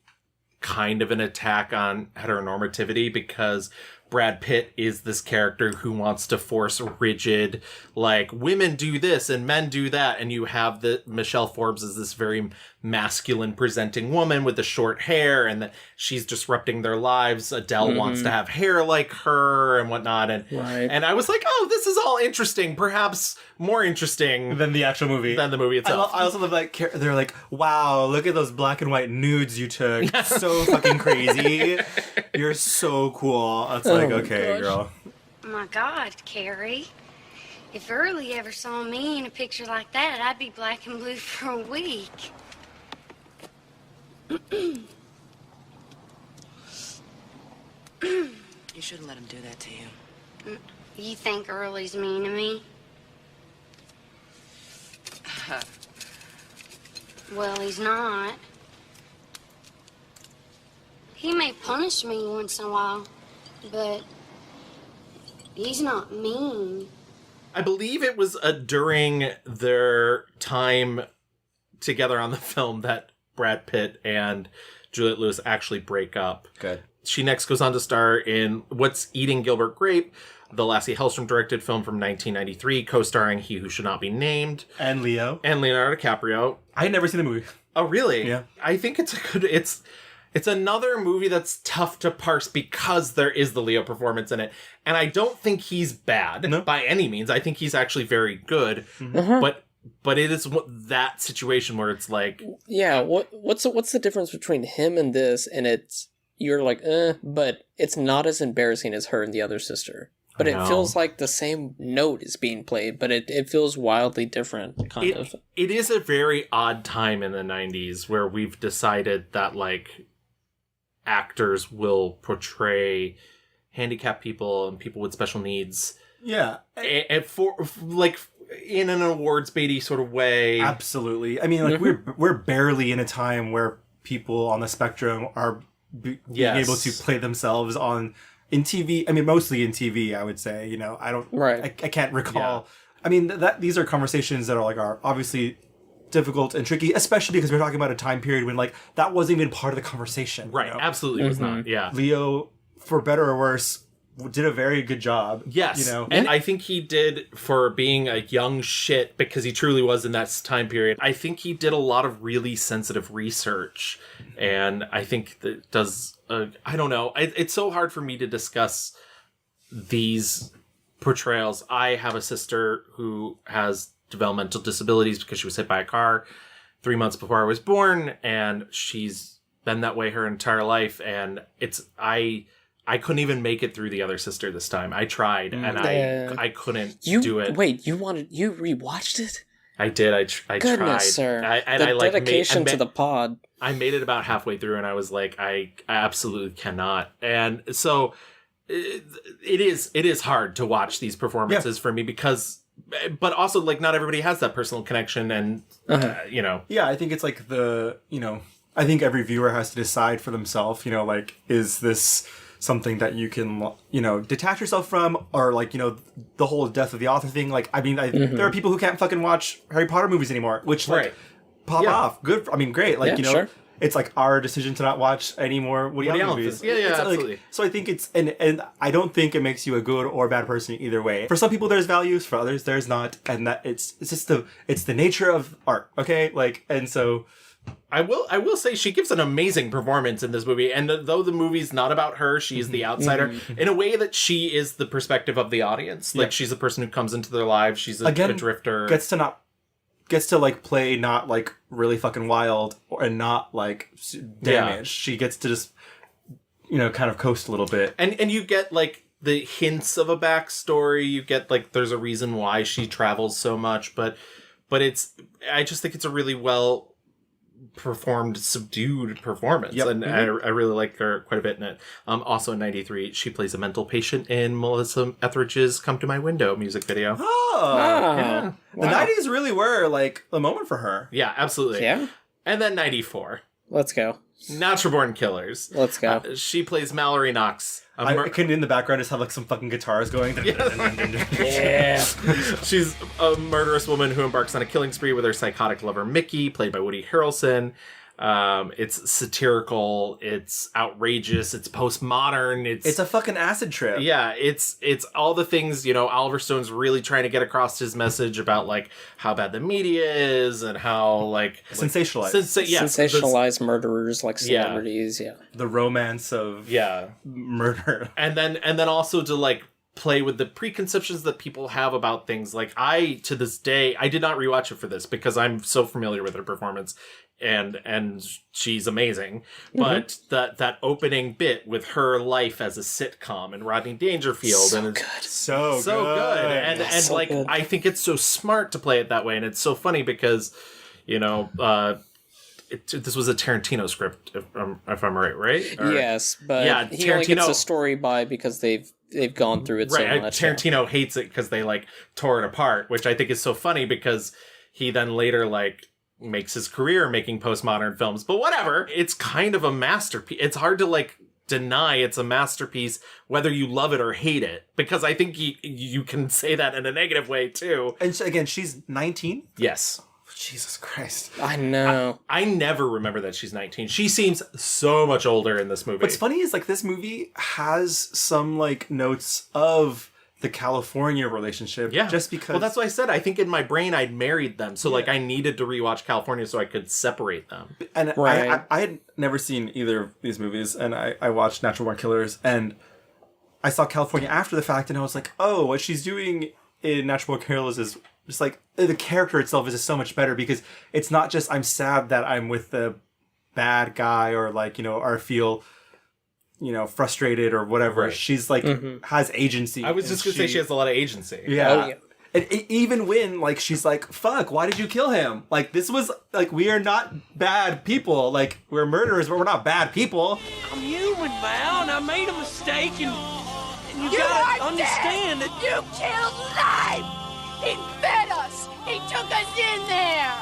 kind of an attack on heteronormativity, because Brad Pitt is this character who wants to force rigid, like, women do this and men do that. And you have Michelle Forbes is this very masculine presenting woman with the short hair, and she's disrupting their lives. Adele wants to have hair like her and whatnot. And I was like, oh, this is all interesting. Perhaps more interesting than the actual movie. Than the movie itself. I also love that they're like, wow, look at those black and white nudes you took. So fucking crazy. You're so cool. It's like, okay, girl. Oh my God, Carrie. If Early ever saw me in a picture like that, I'd be black and blue for a week. You shouldn't let him do that to you. You think Early's mean to me? Well, he's not. He may punish me once in a while, but he's not mean. I believe it was during their time together on the film that Brad Pitt and Juliette Lewis actually break up. Good. She next goes on to star in What's Eating Gilbert Grape, the Lassie Hellstrom directed film from 1993, co-starring He Who Should Not Be Named. And Leo. And Leonardo DiCaprio. I had never seen the movie. Oh, really? Yeah. I think it's a good... It's another movie that's tough to parse because there is the Leo performance in it. And I don't think he's bad by any means. I think he's actually very good. But it is that situation where it's like... Yeah, what's the difference between him and this, and you're like, but it's not as embarrassing as her and the other sister. But it feels like the same note is being played, but it feels wildly different, kind of. It is a very odd time in the 90s where we've decided that, like, actors will portray handicapped people and people with special needs. Yeah. And for like, in an awards baity sort of way. Absolutely. I mean, like, we're barely in a time where people on the spectrum are being able to play themselves in TV. I mean, mostly in TV, I would say. You know, I can't recall. Yeah. I mean, these are conversations that are obviously difficult and tricky, especially because we're talking about a time period when, like, that wasn't even part of the conversation. Right. You know? Absolutely was not. Yeah. Leo, for better or worse, did a very good job. Yes. You know? And I think he did, for being a young shit, because he truly was in that time period, I think he did a lot of really sensitive research. And I think that does, I don't know. It's so hard for me to discuss these portrayals. I have a sister who has developmental disabilities because she was hit by a car 3 months before I was born, and she's been that way her entire life. And I couldn't even make it through the other sister this time. I tried, and I couldn't do it. Wait, you rewatched it? I did. I tried. Goodness, sir. The dedication to the pod. I made it about halfway through, and I was like, I absolutely cannot. And so it is hard to watch these performances for me because. But also, like, not everybody has that personal connection, and you know. Yeah, I think it's like I think every viewer has to decide for themselves. You know, like, is this something that you can, detach yourself from, or, like, the whole death of the author thing. Like, I mean, there are people who can't fucking watch Harry Potter movies anymore, which pop off. Good. I mean, great. Like, sure. It's like our decision to not watch any more Woody Allen movies. Yeah, absolutely. Like, so I think it's, and I don't think it makes you a good or bad person either way. For some people, there's values. For others, there's not. And that it's just the nature of art. Okay, like, and so. I will say she gives an amazing performance in this movie, and though the movie's not about her, she's the outsider in a way that she is the perspective of the audience. Like, she's the person who comes into their lives. She's a drifter. Gets to like play not like really fucking wild and not like damaged. Yeah. She gets to just kind of coast a little bit. And you get like the hints of a backstory. You get like there's a reason why she travels so much, but but I just think it's a really well performed, subdued performance. Yep. And I really like her quite a bit in it. Also in 93, she plays a mental patient in Melissa Etheridge's Come to My Window music video. Oh, yeah. The 90s really were like a moment for her. Yeah, absolutely. Yeah. And then 94, Let's go. Natural Born Killers. Let's go. She plays Mallory Knox. I can in the background just have like some fucking guitars going. Yeah. She's a murderous woman who embarks on a killing spree with her psychotic lover Mickey, played by Woody Harrelson. It's satirical, it's outrageous, it's postmodern, it's a fucking acid trip. Yeah, it's all the things, you know, Oliver Stone's really trying to get across his message about like how bad the media is and how like sensationalized. Sensationalized murderers like celebrities, yeah. The romance of murder. And then also to like play with the preconceptions that people have about things. Like to this day, I did not rewatch it for this because I'm so familiar with her performance. And she's amazing, but that opening bit with her life as a sitcom and Rodney Dangerfield so and it's good. so good, and so like good. I think it's so smart to play it that way, and it's so funny because you know this was a Tarantino script if I'm right? Or, yes, but he only gets a story because they've gone through it so much. Tarantino hates it because they like tore it apart, which I think is so funny because he then later like makes his career making postmodern films, but whatever. It's kind of a masterpiece. It's hard to like deny it's a masterpiece whether you love it or hate it, because I think you can say that in a negative way too. And so, again, she's 19. Yes. Jesus Christ. I know. I never remember that she's 19. She seems so much older in this movie. What's funny is like this movie has some like notes of the California relationship. Yeah. Just because. Well, that's what I said. I think in my brain I'd married them. So like I needed to rewatch California so I could separate them. And right. I had never seen either of these movies, and I watched Natural Born Killers, and I saw California after the fact, and I was like, oh, what she's doing in Natural Born Killers is just like, the character itself is just so much better, because it's not just I'm sad that I'm with the bad guy, or like, you know, or feel, you know, frustrated or whatever. Right. She's like, has agency. I was just going to say she has a lot of agency. Yeah. Oh, yeah. And even when, like, she's like, fuck, why did you kill him? Like, this was, like, we are not bad people. Like, we're murderers, but we're not bad people. I'm human, Val, and I made a mistake, and you gotta understand that You killed life! He fed us! He took us in there!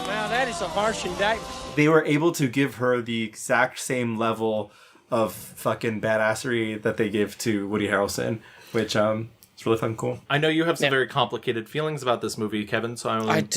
Well, that is a harsh indictment. They were able to give her the exact same level of fucking badassery that they give to Woody Harrelson, which, it's really fucking cool. I know you have some very complicated feelings about this movie, Kevin, so I'll I give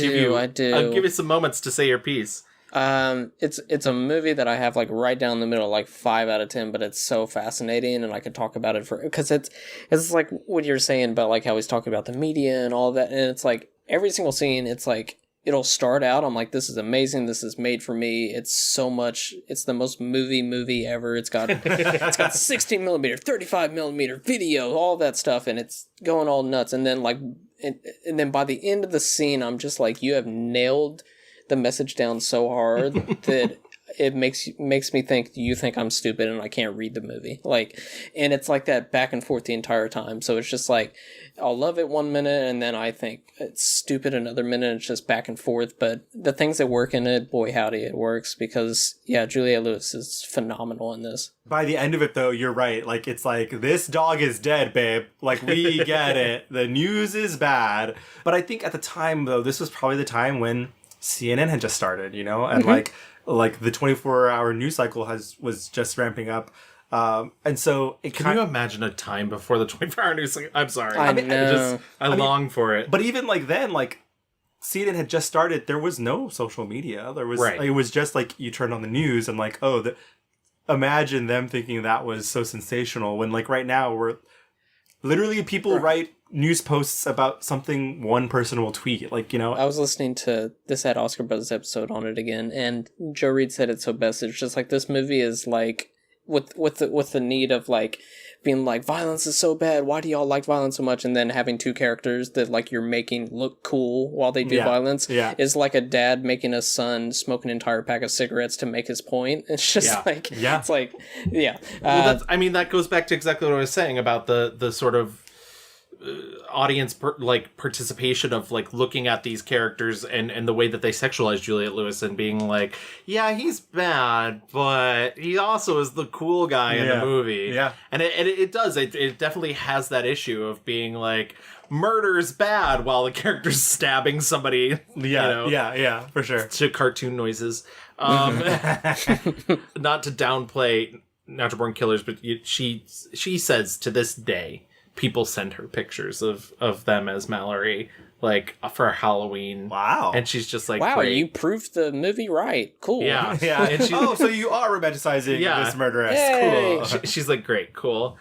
do. you some moments to say your piece. It's a movie that I have like right down the middle, like 5 out of 10, but it's so fascinating, and I could talk about it because it's like what you're saying about like how he's talking about the media and all that, and it's like every single scene, it's like it'll start out, I'm like, this is amazing, this is made for me, it's so much, it's the most movie ever, it's got 16 millimeter, 35 millimeter video, all that stuff, and it's going all nuts, and then like, and then by the end of the scene, I'm just like, you have nailed the message down so hard that it makes me think you think I'm stupid and I can't read the movie. Like, and it's like that back and forth the entire time. So it's just like, I'll love it 1 minute and then I think it's stupid another minute. It's just back and forth. But the things that work in it, boy howdy, it works, because Juliette Lewis is phenomenal in this. By the end of it, though, you're right. Like, it's like, this dog is dead, babe. Like, we get it. The news is bad. But I think at the time, though, this was probably the time when CNN had just started, you know, and like the 24-hour news cycle was just ramping up, and so it Can you imagine a time before the 24-hour news cycle? I'm sorry, I know. I long for it. But even like then, like CNN had just started. There was no social media. There was it was just like you turned on the news and like, oh, imagine them thinking that was so sensational when like right now we're literally people write news posts about something one person will tweet, like, you know. I was listening to this had Oscar Buzz episode on it again, and Joe Reed said it so best. It's just like this movie is like with the need of like being like, violence is so bad, why do y'all like violence so much, and then having two characters that like you're making look cool while they do violence is like a dad making a son smoke an entire pack of cigarettes to make his point. It's just like it's like well, I mean, that goes back to exactly what I was saying about the sort of audience participation of like looking at these characters and the way that they sexualize Juliette Lewis and being like, yeah, he's bad, but he also is the cool guy in the movie. Yeah. And it does. It definitely has that issue of being like, murder's bad while the character's stabbing somebody. Yeah, for sure. To cartoon noises. Not to downplay Natural Born Killers, but she says to this day, people send her pictures of them as Mallory, like for Halloween. Wow. And she's just like, wow, great. you proved the movie right. Cool. Yeah. Yeah. And she's, so you are romanticizing this murderess. Yay. Cool. She's like, great, cool.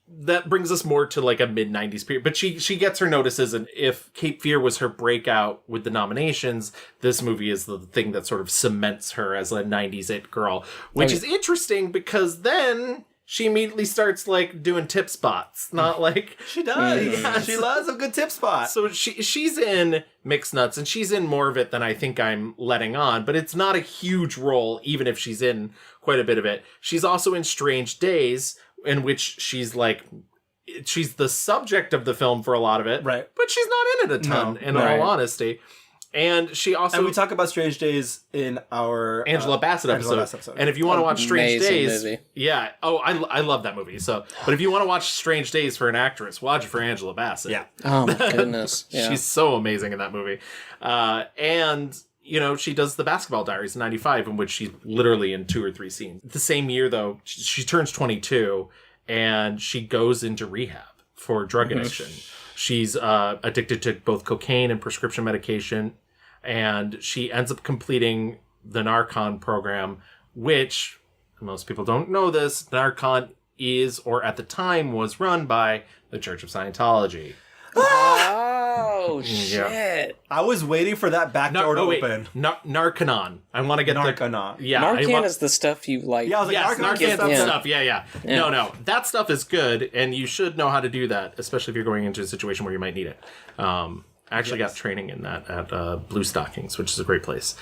That brings us more to like a mid-90s period. But she gets her notices, and if Cape Fear was her breakout with the nominations, this movie is the thing that sort of cements her as a 90s it girl. Which is interesting because then she immediately starts like doing tip spots. Not like... She does. Yeah, she loves a good tip spot. So she's in Mixed Nuts, and she's in more of it than I think I'm letting on. But it's not a huge role, even if she's in quite a bit of it. She's also in Strange Days, in which she's the subject of the film for a lot of it, right? But she's not in it a ton, in all honesty. And she also... And we talk about Strange Days in our... Angela Bassett episode. And if you want to watch Strange Days... movie. Yeah. Oh, I love that movie. So, but if you want to watch Strange Days for an actress, watch it for Angela Bassett. Yeah. Oh, my goodness. Yeah. She's so amazing in that movie. And... You know, she does the Basketball Diaries in 95, in which she's literally in 2 or 3 scenes. The same year, though, she turns 22, and she goes into rehab for drug addiction. She's addicted to both cocaine and prescription medication, and she ends up completing the Narcan program, which, most people don't know this, Narcan is, or at the time was run by the Church of Scientology. Oh, shit. I was waiting for that back door to open. Narcanon. I want to get Narcanon. Narcan is the stuff you like. Yeah, I was like, yes, Narcan's Narcan's stuff. Yeah. No. That stuff is good, and you should know how to do that, especially if you're going into a situation where you might need it. I actually got training in that at Blue Stockings, which is a great place.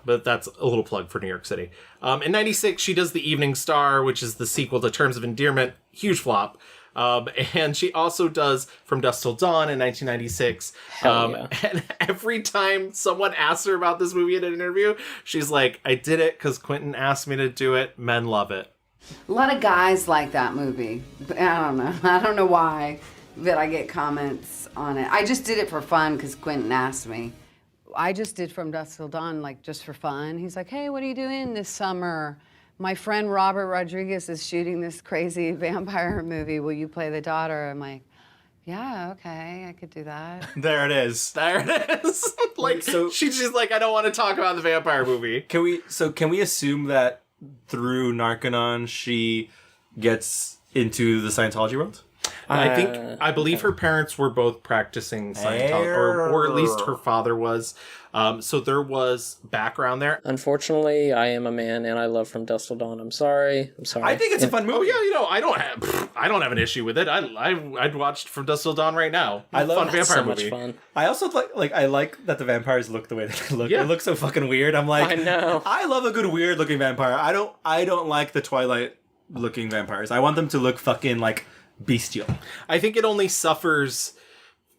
But that's a little plug for New York City. In 96, she does The Evening Star, which is the sequel to Terms of Endearment. Huge flop. And she also does From Dusk Till Dawn in 1996. And every time someone asks her about this movie in an interview, she's like, I did it because Quentin asked me to do it. Men love it. A lot of guys like that movie. I don't know. I don't know why, but I get comments on it. I just did it for fun because Quentin asked me. I just did From Dusk Till Dawn, like, just for fun. He's like, hey, what are you doing this summer? My friend Robert Rodriguez is shooting this crazy vampire movie. Will you play the daughter? I'm like, yeah, okay, I could do that. There it is. Like, so she's just like, I don't want to talk about the vampire movie. Can we assume that through Narcanon she gets into the Scientology world? I believe her parents were both practicing Scientology, or at least her father was. So there was background there. Unfortunately, I am a man and I love From Dusk Till Dawn. I'm sorry. I think it's a fun movie. Oh yeah, I don't have an issue with it. I'd watch From Dusk Till Dawn right now. I love fun vampire so movie. much fun. I also I like that the vampires look the way they look. Yeah. It looks so fucking weird. I'm like, I know. I love a good weird looking vampire. I don't like the Twilight looking vampires. I want them to look fucking like bestial. I think it only suffers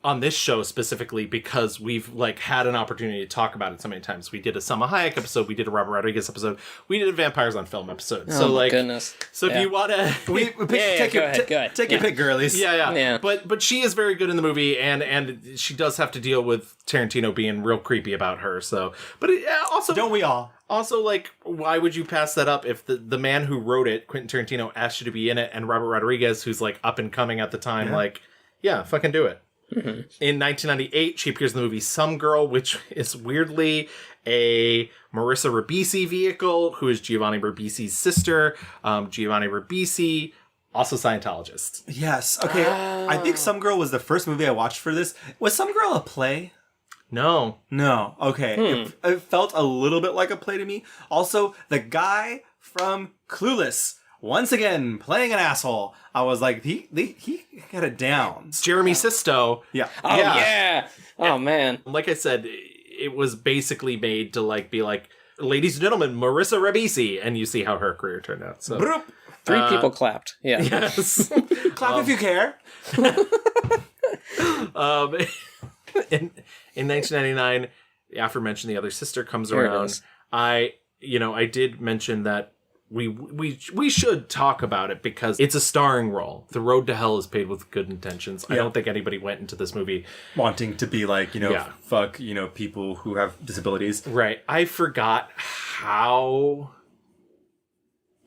on this show specifically because we've like had an opportunity to talk about it so many times. We did a Selma Hayek episode, we did a Robert Rodriguez episode, we did a Vampires on Film episode. Oh, so my like, goodness. So if you want to, take your pick, girlies. Yeah. But she is very good in the movie, and she does have to deal with Tarantino being real creepy about her. So, but also don't we all? Also, like, why would you pass that up if the man who wrote it, Quentin Tarantino, asked you to be in it, and Robert Rodriguez, who's like up and coming at the time, fucking do it. Mm-hmm. In 1998, she appears in the movie Some Girl, which is weirdly a Marissa Ribisi vehicle, who is Giovanni Ribisi's sister. Giovanni Ribisi, also Scientologist. Yes. Okay. I think Some Girl was the first movie I watched for this. Was Some Girl a play? No. Okay. It felt a little bit like a play to me. Also, the guy from Clueless, once again, playing an asshole. I was like, he got it down. It's Jeremy Sisto. Yeah. Oh, yeah. Oh, man. Like I said, it was basically made to like be like, ladies and gentlemen, Marissa Ribisi. And you see how her career turned out. So. Three people clapped. Yeah. Yes. Clap if you care. In 1999, the aforementioned The Other Sister comes Here it around. is. I did mention that we should talk about it because it's a starring role. The road to hell is paved with good intentions. I don't think anybody went into this movie wanting to be like, fuck, people who have disabilities. Right. I forgot how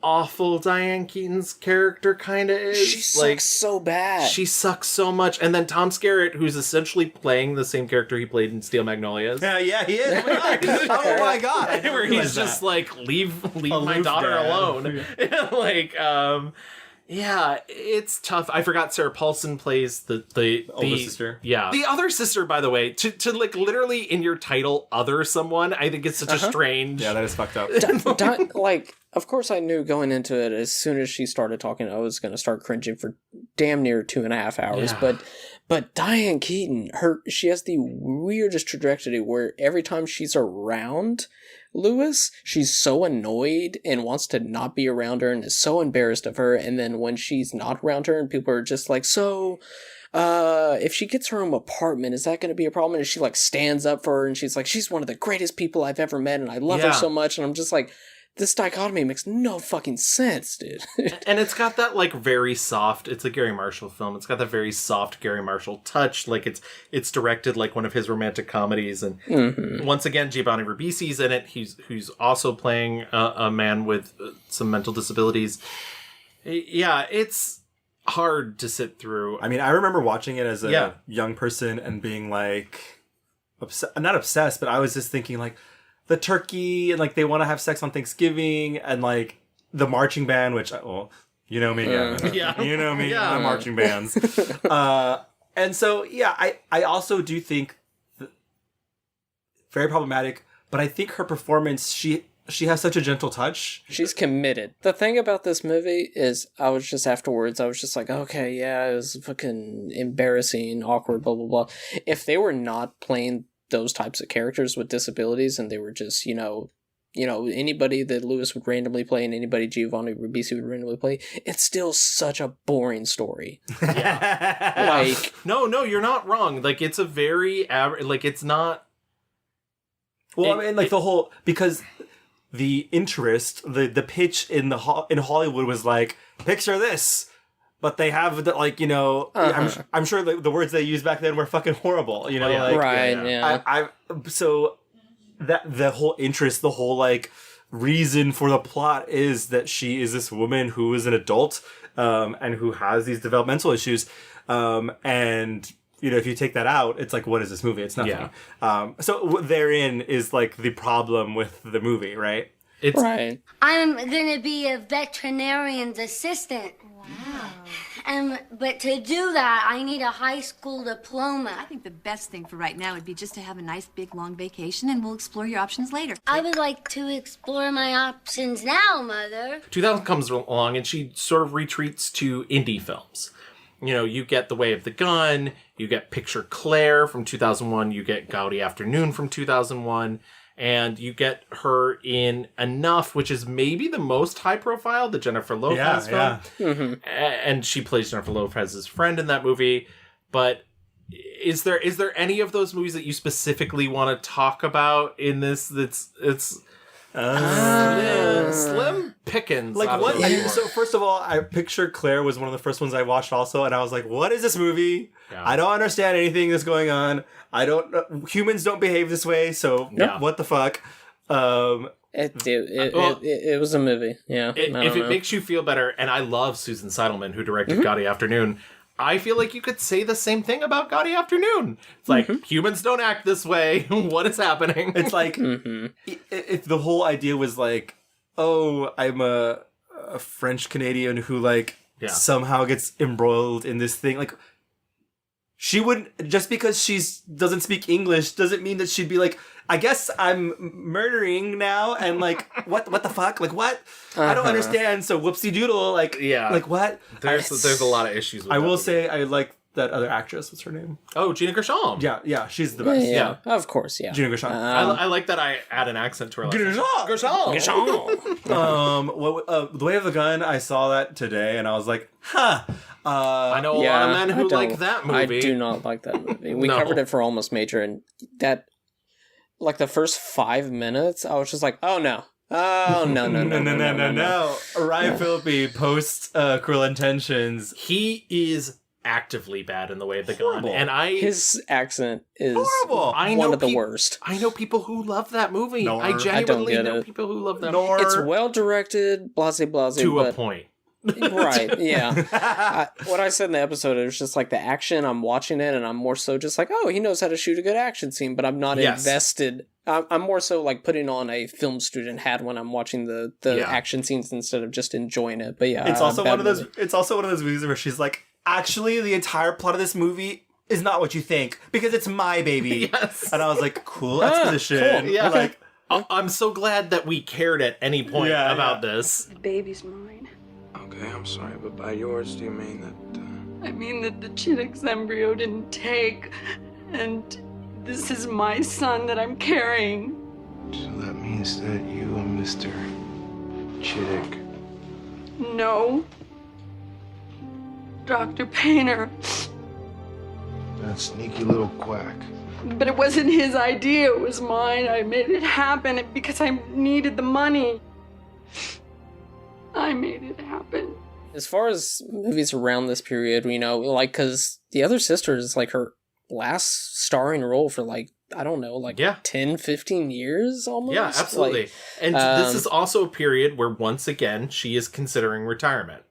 awful Diane Keaton's character kind of is. She sucks so bad. She sucks so much. And then Tom Skerritt, who's essentially playing the same character he played in Steel Magnolias. Yeah, he is. Oh my god. Where he's just like, leave my daughter alone. Yeah, it's tough. I forgot Sarah Paulson plays the older sister. Yeah. The other sister, by the way, to like literally in your title other someone, I think it's such a strange. Yeah, that is fucked up. Of course I knew going into it, as soon as she started talking, I was going to start cringing for damn near 2.5 hours. Yeah. But Diane Keaton, she has the weirdest trajectory where every time she's around Lewis, she's so annoyed and wants to not be around her and is so embarrassed of her. And then when she's not around her and people are just like, if she gets her own apartment, is that going to be a problem? And she like stands up for her and she's like, she's one of the greatest people I've ever met and I love her so much. And I'm just like, this dichotomy makes no fucking sense, dude. And it's got that like very soft, it's a Gary Marshall film. It's got that very soft Gary Marshall touch. Like it's directed like one of his romantic comedies. And once again, Giovanni Ribisi's in it. Who's also playing a man with some mental disabilities. Yeah, it's hard to sit through. I mean, I remember watching it as a young person and being like, not obsessed, but I was just thinking like, the turkey and like they want to have sex on Thanksgiving and like the marching band, which you know me, you know me, the marching bands, and so I also do think very problematic, but I think her performance she has such a gentle touch. She's committed. The thing about this movie is I was just like, okay, yeah, it was fucking embarrassing, awkward, blah blah blah. If they were not playing those types of characters with disabilities and they were just anybody that Lewis would randomly play and anybody Giovanni Ribisi would randomly play, it's still such a boring story. Like no, you're not wrong. Like it's a very like it's not. Well, I mean, like because the interest, the pitch in Hollywood was like, picture this. But they have the, like, I'm sure the words they used back then were fucking horrible, So that the whole interest, the whole like reason for the plot is that she is this woman who is an adult, and who has these developmental issues, and if you take that out, it's like, what is this movie? It's nothing. Yeah. So therein is like the problem with the movie, right? It's right. I'm gonna be a veterinarian's assistant. Wow. But to do that, I need a high school diploma. I think the best thing for right now would be just to have a nice big long vacation and we'll explore your options later. I would like to explore my options now, Mother. 2000 comes along and she sort of retreats to indie films. You get The Way of the Gun, you get Picture Claire from 2001, you get Gaudi Afternoon from 2001. And you get in Enough, which is maybe the most high profile, the Jennifer Lopez film. Yeah. Mm-hmm. And she plays Jennifer Lopez's friend in that movie. But is there any of those movies that you specifically want to talk about in this? Slim pickings. Like what? So first of all, I Picture Claire was one of the first ones I watched also, and I was like, "What is this movie? Yeah. I don't understand anything that's going on. I don't. Humans don't behave this way. So what the fuck?" It was a movie. Yeah. If it makes you feel better, and I love Susan Seidelman, who directed Gaudi Afternoon. I feel like you could say the same thing about Gaudi Afternoon. It's like, humans don't act this way. What is happening? It's like, if the whole idea was like, oh, I'm a French Canadian who like somehow gets embroiled in this thing. Like, she wouldn't, just because she doesn't speak English doesn't mean that she'd be like, I guess I'm murdering now, and like, what the fuck? Like, what? I don't understand. So whoopsie doodle, like, like what? There's a lot of issues with I will say I like that other actress. What's her name? Oh, Gina Gershon. Yeah, she's the best. Yeah. Of course, yeah. Gina Gershon. I like that I add an accent to her. Gina Gershon. The Way of the Gun, I saw that today, and I was like, huh. I know a lot of men who like that movie. I do not like that movie. We covered it for Almost Major, and that, like the first 5 minutes, I was just like, oh no. Oh, no. Ryan Phillippe post Cruel Intentions. He is actively bad in the way of the gun. And his accent is horrible. One of the worst. I know people who love that movie. I genuinely know people who love that movie. It's well directed, blase. To a point. Right, yeah. What I said in the episode, it was just like the action, I'm watching it, and I'm more so just like, oh, he knows how to shoot a good action scene, but I'm not invested. I'm more so like putting on a film student hat when I'm watching the action scenes instead of just enjoying it. But yeah, it's also one of those. It's also one of those movies where she's like, actually, the entire plot of this movie is not what you think because it's my baby. Yes, and I was like, cool exposition. Cool. Yeah, like I'm so glad that we cared at any point about this. The baby's mine. Okay, I'm sorry, but by yours, do you mean that? I mean that the Chittick's embryo didn't take, and this is my son that I'm carrying. So that means that you and Mr. Chittick. No. Dr. Painter. That sneaky little quack. But it wasn't his idea, it was mine. I made it happen because I needed the money. I made it happen. As far as movies around this period, you know, like, because The Other Sister is like her last starring role for like, I don't know, like 10, 15 years almost. Yeah, absolutely. Like, and this is also a period where once again, she is considering retirement.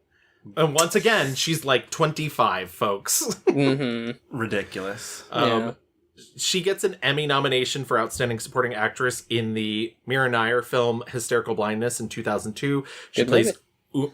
And once again, she's like 25, folks. Ridiculous. She gets an Emmy nomination for Outstanding Supporting Actress in the Mira Nair film Hysterical Blindness in 2002. She plays...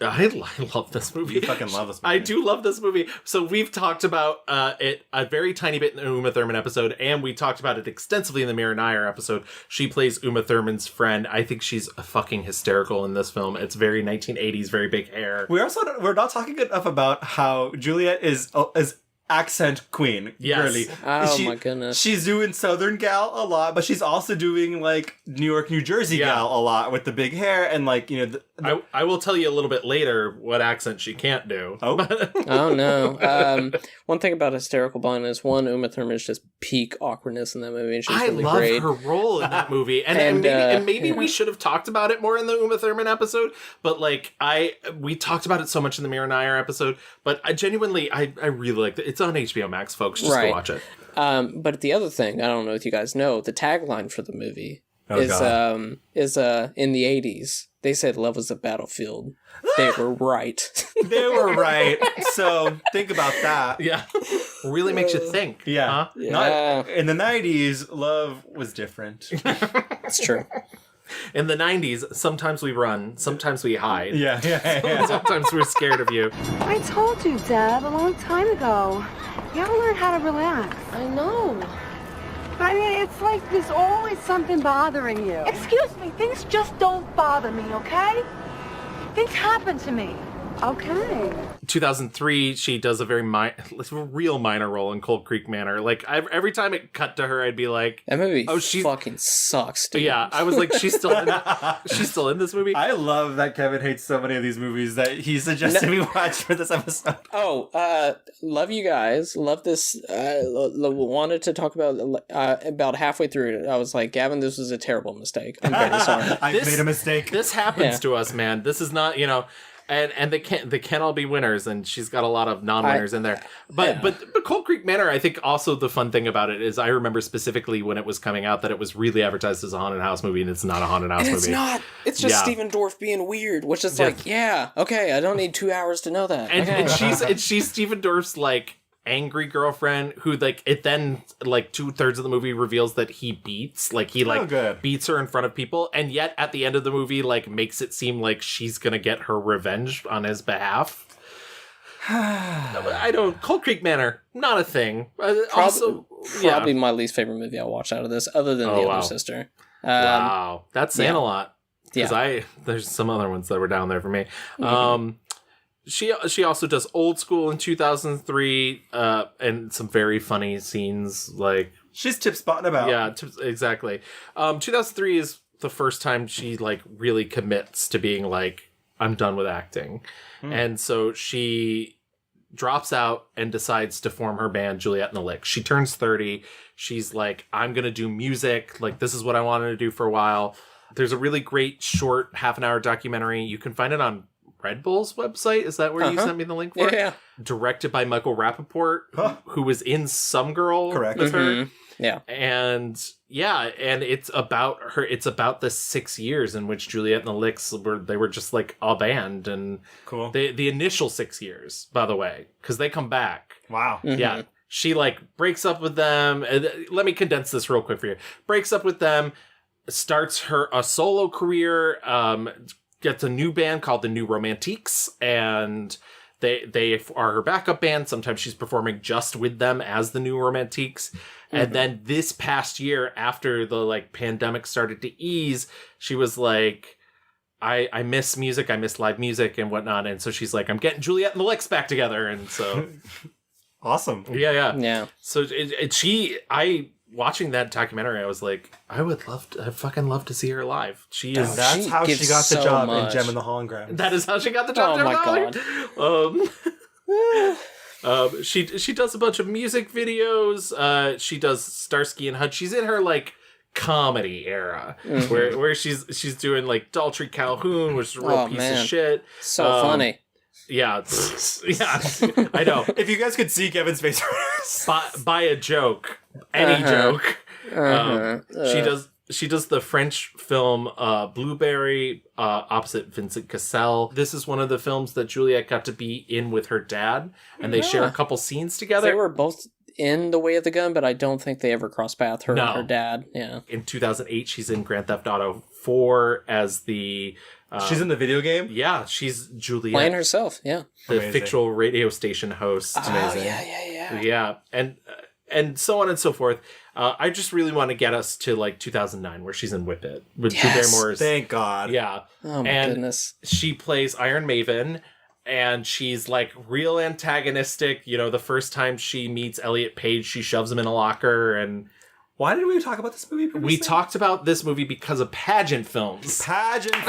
I love this movie. You fucking love this movie. I do love this movie. So we've talked about it a very tiny bit in the Uma Thurman episode, and we talked about it extensively in the Mira Nair episode. She plays Uma Thurman's friend. I think she's fucking hysterical in this film. It's very 1980s, very big hair. We're not talking enough about how Juliette is accent queen. Yes. Girly. Oh my goodness. She's doing Southern gal a lot, but she's also doing like New York, New Jersey gal a lot with the big hair and like, you know. I will tell you a little bit later what accent she can't do. Oh no. One thing about Hysterical Blindness, Uma Thurman is just peak awkwardness in that movie. And she's really love great. her role in that movie. And maybe we should have talked about it more in the Uma Thurman episode, but like we talked about it so much in the Mira Nair episode, but I genuinely really like it. It's on HBO Max, folks. Just go watch it. But the other thing, I don't know if you guys know, the tagline for the movie is in the 80s. They said love was a battlefield. They were right. They were right. So think about that. Yeah. Really makes you think. Yeah. Huh? Yeah. In the 90s, love was different. It's true. In the 90s, sometimes we run, sometimes we hide. Yeah. Sometimes we're scared of you. I told you, Deb, a long time ago. You gotta learn how to relax. I know. I mean, it's like there's always something bothering you. Excuse me, things just don't bother me, okay? Things happen to me. Okay. 2003, she does a very real minor role in Cold Creek Manor. Like every time it cut to her, I'd be like, "That movie, she fucking sucks, dude." Yeah, I was like, "She's still in this movie." I love that Kevin hates so many of these movies that he suggested we watch for this episode. Oh, love you guys. Love this. Wanted to talk about halfway through it. I was like, Gavin, this was a terrible mistake. I'm very sorry. I made a mistake. This happens to us, man. This is not, And they can't all be winners, and she's got a lot of non-winners in there. But Cold Creek Manor, I think also the fun thing about it is I remember specifically when it was coming out that it was really advertised as a haunted house movie, and it's not a haunted house movie. It's not. It's just Stephen Dorff being weird, which is like, okay, I don't need 2 hours to know that. And she's Stephen Dorff's like angry girlfriend who like it then like 2/3 of the movie reveals that he beats beats her in front of people, and yet at the end of the movie like makes it seem like she's gonna get her revenge on his behalf. Cold Creek Manor, not a thing. Probably my least favorite movie I watched out of this, other than The Other Sister. Wow, that's saying a lot, because there's some other ones that were down there for me. Mm-hmm. She also does Old School in 2003, and some very funny scenes. Like she's tip-spotting about. Yeah, exactly. 2003 is the first time she like really commits to being like, I'm done with acting, and so she drops out and decides to form her band, Juliette and the Licks. She turns 30. She's like, I'm going to do music. Like, this is what I wanted to do for a while. There's a really great short half-an-hour documentary. You can find it on Red Bull's website. Is that where you sent me the link for? Yeah. Directed by Michael Rappaport, who was in Some Girl with her. Yeah. And it's about her. It's about the 6 years in which Juliette and the Licks were just like a band. And cool. The initial 6 years, by the way, because they come back. Wow. Yeah. She like breaks up with them. Let me condense this real quick for you. Breaks up with them, starts a solo career, gets a new band called the New Romantiques, and they are her backup band. Sometimes she's performing just with them as the New Romantiques. And then this past year, after the like pandemic started to ease, she was like, I miss music, I miss live music and whatnot. And so she's like, I'm getting Juliette and the Licks back together. And so awesome. Yeah. So watching that documentary, I was like, I fucking love to see her live. That's how she got the job in Gem and the Hologram. That is how she got the job. Oh my God. She does a bunch of music videos. She does Starsky and Hutch. She's in her like comedy era where she's doing like Daltrey Calhoun, which is a real piece of shit. So funny. Yeah, I know. If you guys could see Kevin's face, buy a joke, any joke. She does the French film Blueberry opposite Vincent Cassel. This is one of the films that Juliette got to be in with her dad, and they share a couple scenes together. They were both in The Way of the Gun, but I don't think they ever crossed paths, her and her dad. Yeah. In 2008, she's in Grand Theft Auto 4 as the... she's in the video game? Yeah, she's Juliette. Playing herself, yeah. The fictional radio station host. Amazing. Yeah, and so on and so forth. I just really want to get us to like 2009, where she's in Whip It with Drew Barrymore's. Thank God. Yeah. Oh my goodness. She plays Iron Maven, and she's like real antagonistic. You know, the first time she meets Elliot Page, she shoves him in a locker. And why did we talk about this movie previously? We talked about this movie because of pageant films. Pageant films.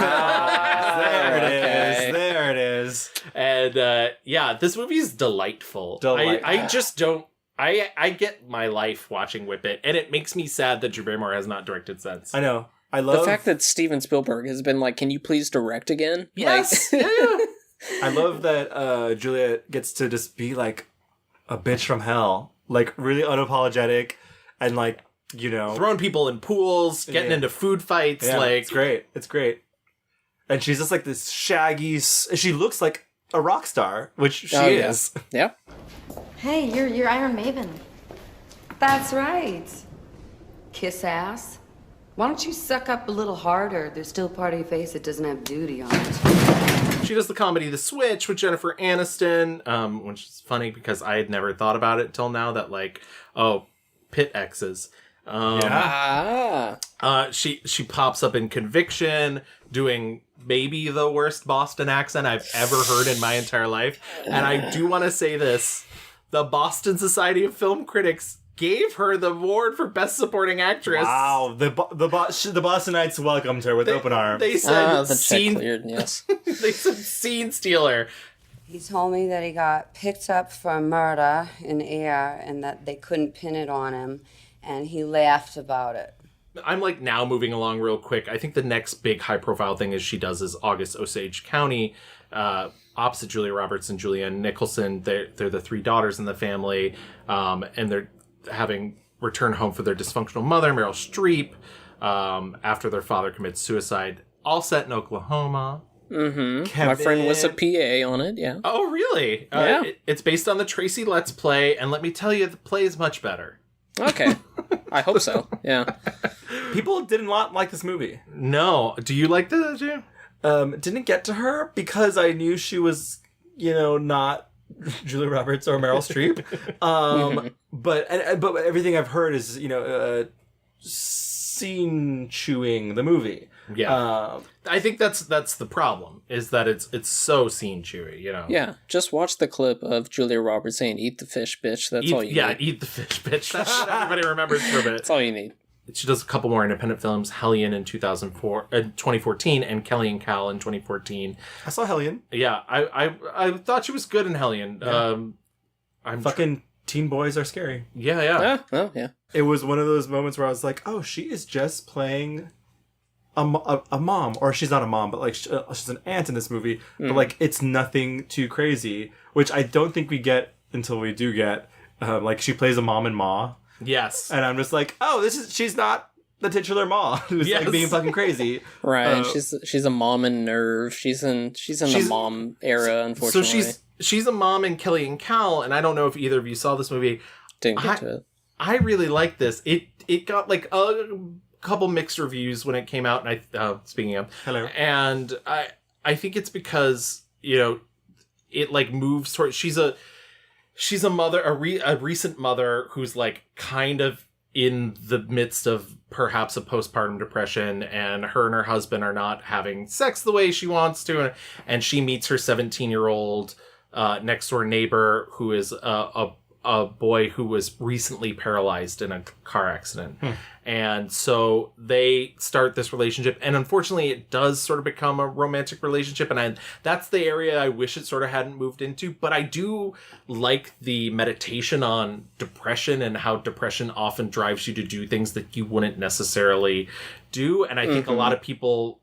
There it is. And this movie is delightful. I just don't. I get my life watching Whip It, and it makes me sad that Drew Barrymore has not directed since. I know. I love the fact that Steven Spielberg has been like, can you please direct again? Yes. Like... I love that Juliette gets to just be like a bitch from hell. Like really unapologetic and like, you know, throwing people in pools, getting into food fights. Yeah, like it's great. And she's just like this shaggy, she looks like a rock star, which she is. Yeah. Hey, you're Iron Maven. That's right. Kiss ass. Why don't you suck up a little harder? There's still part of your face that doesn't have duty on it. She does the comedy The Switch with Jennifer Aniston, which is funny because I had never thought about it till now that like, pit exes. She pops up in Conviction doing maybe the worst Boston accent I've ever heard in my entire life. And I do want to say this. The Boston Society of Film Critics gave her the award for Best Supporting Actress. Wow. The Bostonites welcomed her with open arms. They said the check cleared, yes. They said scene stealer. He told me that he got picked up for murder in air and that they couldn't pin it on him, and he laughed about it. I'm like now moving along real quick. I think the next big high profile thing she does is August Osage County, opposite Julia Roberts and Julianne Nicholson. They're the three daughters in the family, and they're having returned home for their dysfunctional mother, Meryl Streep, after their father commits suicide. All set in Oklahoma. Mm-hmm. My friend was a PA on it, yeah. Oh, really? Yeah. It's based on the Tracy Letts play, and let me tell you, the play is much better. Okay. I hope so, yeah. People didn't like this movie. No. Do you like this, Jim? Didn't get to her because I knew she was, not Julia Roberts or Meryl Streep. But everything I've heard is, scene chewing the movie. Yeah. I think that's the problem, is that it's so scene chewy, Yeah, just watch the clip of Julia Roberts saying, "Eat the fish, bitch." That's all you need. Yeah, eat the fish, bitch. That's what everybody remembers from it. That's all you need. she does a couple more independent films, Hellion in 2014, and Kelly and Cal in 2014. I saw Hellion. Yeah, I thought she was good in Hellion. Yeah. Teen boys are scary. Yeah. Oh, yeah. It was one of those moments where I was like, oh, she is just playing a mom. Or she's not a mom, but like she's an aunt in this movie. But like, it's nothing too crazy, which I don't think we get until we do get. Like, she plays a mom and Ma. Yes. And I'm just like, oh, she's not the titular Ma who's like being fucking crazy. Right. She's a mom in Nerve. She's in the mom era, unfortunately. So she's a mom in Kelly and Cal, and I don't know if either of you saw this movie. Didn't get to it. I really like this. It got like a couple mixed reviews when it came out, and speaking of, hello, and I think it's because, you know, it like moves towards she's a mother, a recent mother who's like kind of in the midst of perhaps a postpartum depression, and her husband are not having sex the way she wants to, and she meets her 17-year-old next door neighbor who is a boy who was recently paralyzed in a car accident. And so they start this relationship, and unfortunately it does sort of become a romantic relationship, and that's the area I wish it sort of hadn't moved into. But I do like the meditation on depression and how depression often drives you to do things that you wouldn't necessarily do. And I think a lot of people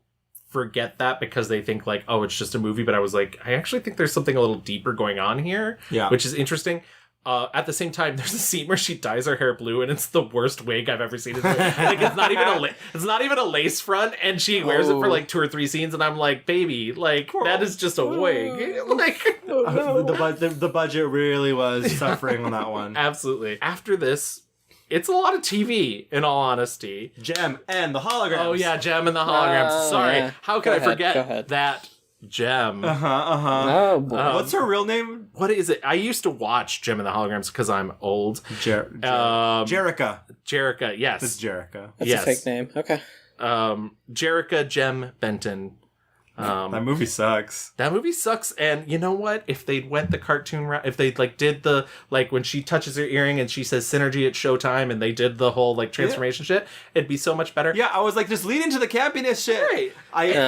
forget that because they think like, oh, it's just a movie. But I was like, I actually think there's something a little deeper going on here, which is interesting. At the same time, there's a scene where she dyes her hair blue, and it's the worst wig I've ever seen. Like, it's not even a lace front, and she wears it for like 2 or 3 scenes, and I'm like, baby, like that is just a wig. Like, the budget really was suffering on that one. Absolutely. After this, it's a lot of TV, in all honesty. Gem and the holograms. Oh yeah, Gem and the holograms. Sorry, yeah. How could I forget that? Gem. Oh boy. What's her real name? What is it? I used to watch Gem and the Holograms because I'm old. Jerica. Jerica, yes. It's Jerica. That's a fake name. Okay. Jerica Gem Benton. That movie sucks. That movie sucks. And you know what? If they went the cartoon route, if they like did the like when she touches her earring and she says synergy at Showtime, and they did the whole like transformation shit, it'd be so much better. Yeah, I was like, just lean into the campiness shit. Right.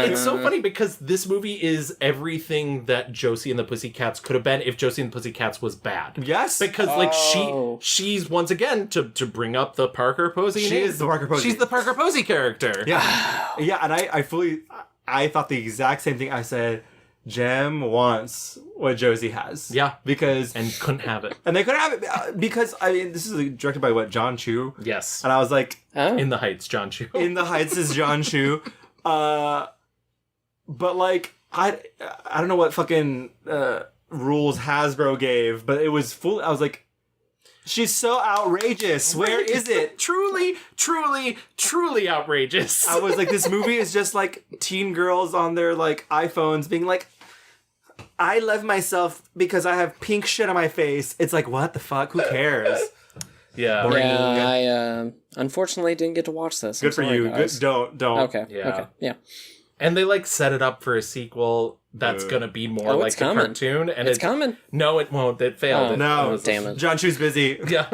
It's so funny because this movie is everything that Josie and the Pussycats could have been if Josie and the Pussycats was bad. Yes. Because like she's once again to bring up the Parker Posey. She is the Parker Posey. She's the Parker Posey character. Yeah. Yeah, and I thought the exact same thing. I said, Jem wants what Josie has. Yeah. And couldn't have it. And they couldn't have it because, I mean, this is directed by John Chu? Yes. And I was like... In the Heights, John Chu. In the Heights is John Chu. But like, I don't know what fucking rules Hasbro gave, but it was full... I was like, she's so outrageous. Where is it? Truly, truly, truly outrageous. I was like, this movie is just like teen girls on their like iPhones being like, I love myself because I have pink shit on my face. It's like, what the fuck? Who cares? Yeah. Boring. Yeah, I unfortunately didn't get to watch this. Good for you. Good. Don't. Okay. Yeah. Okay. Yeah. And they like set it up for a sequel that's gonna be more like the cartoon, and it's coming. No, it won't. It failed. No, damn it. John Chu's busy. Yeah.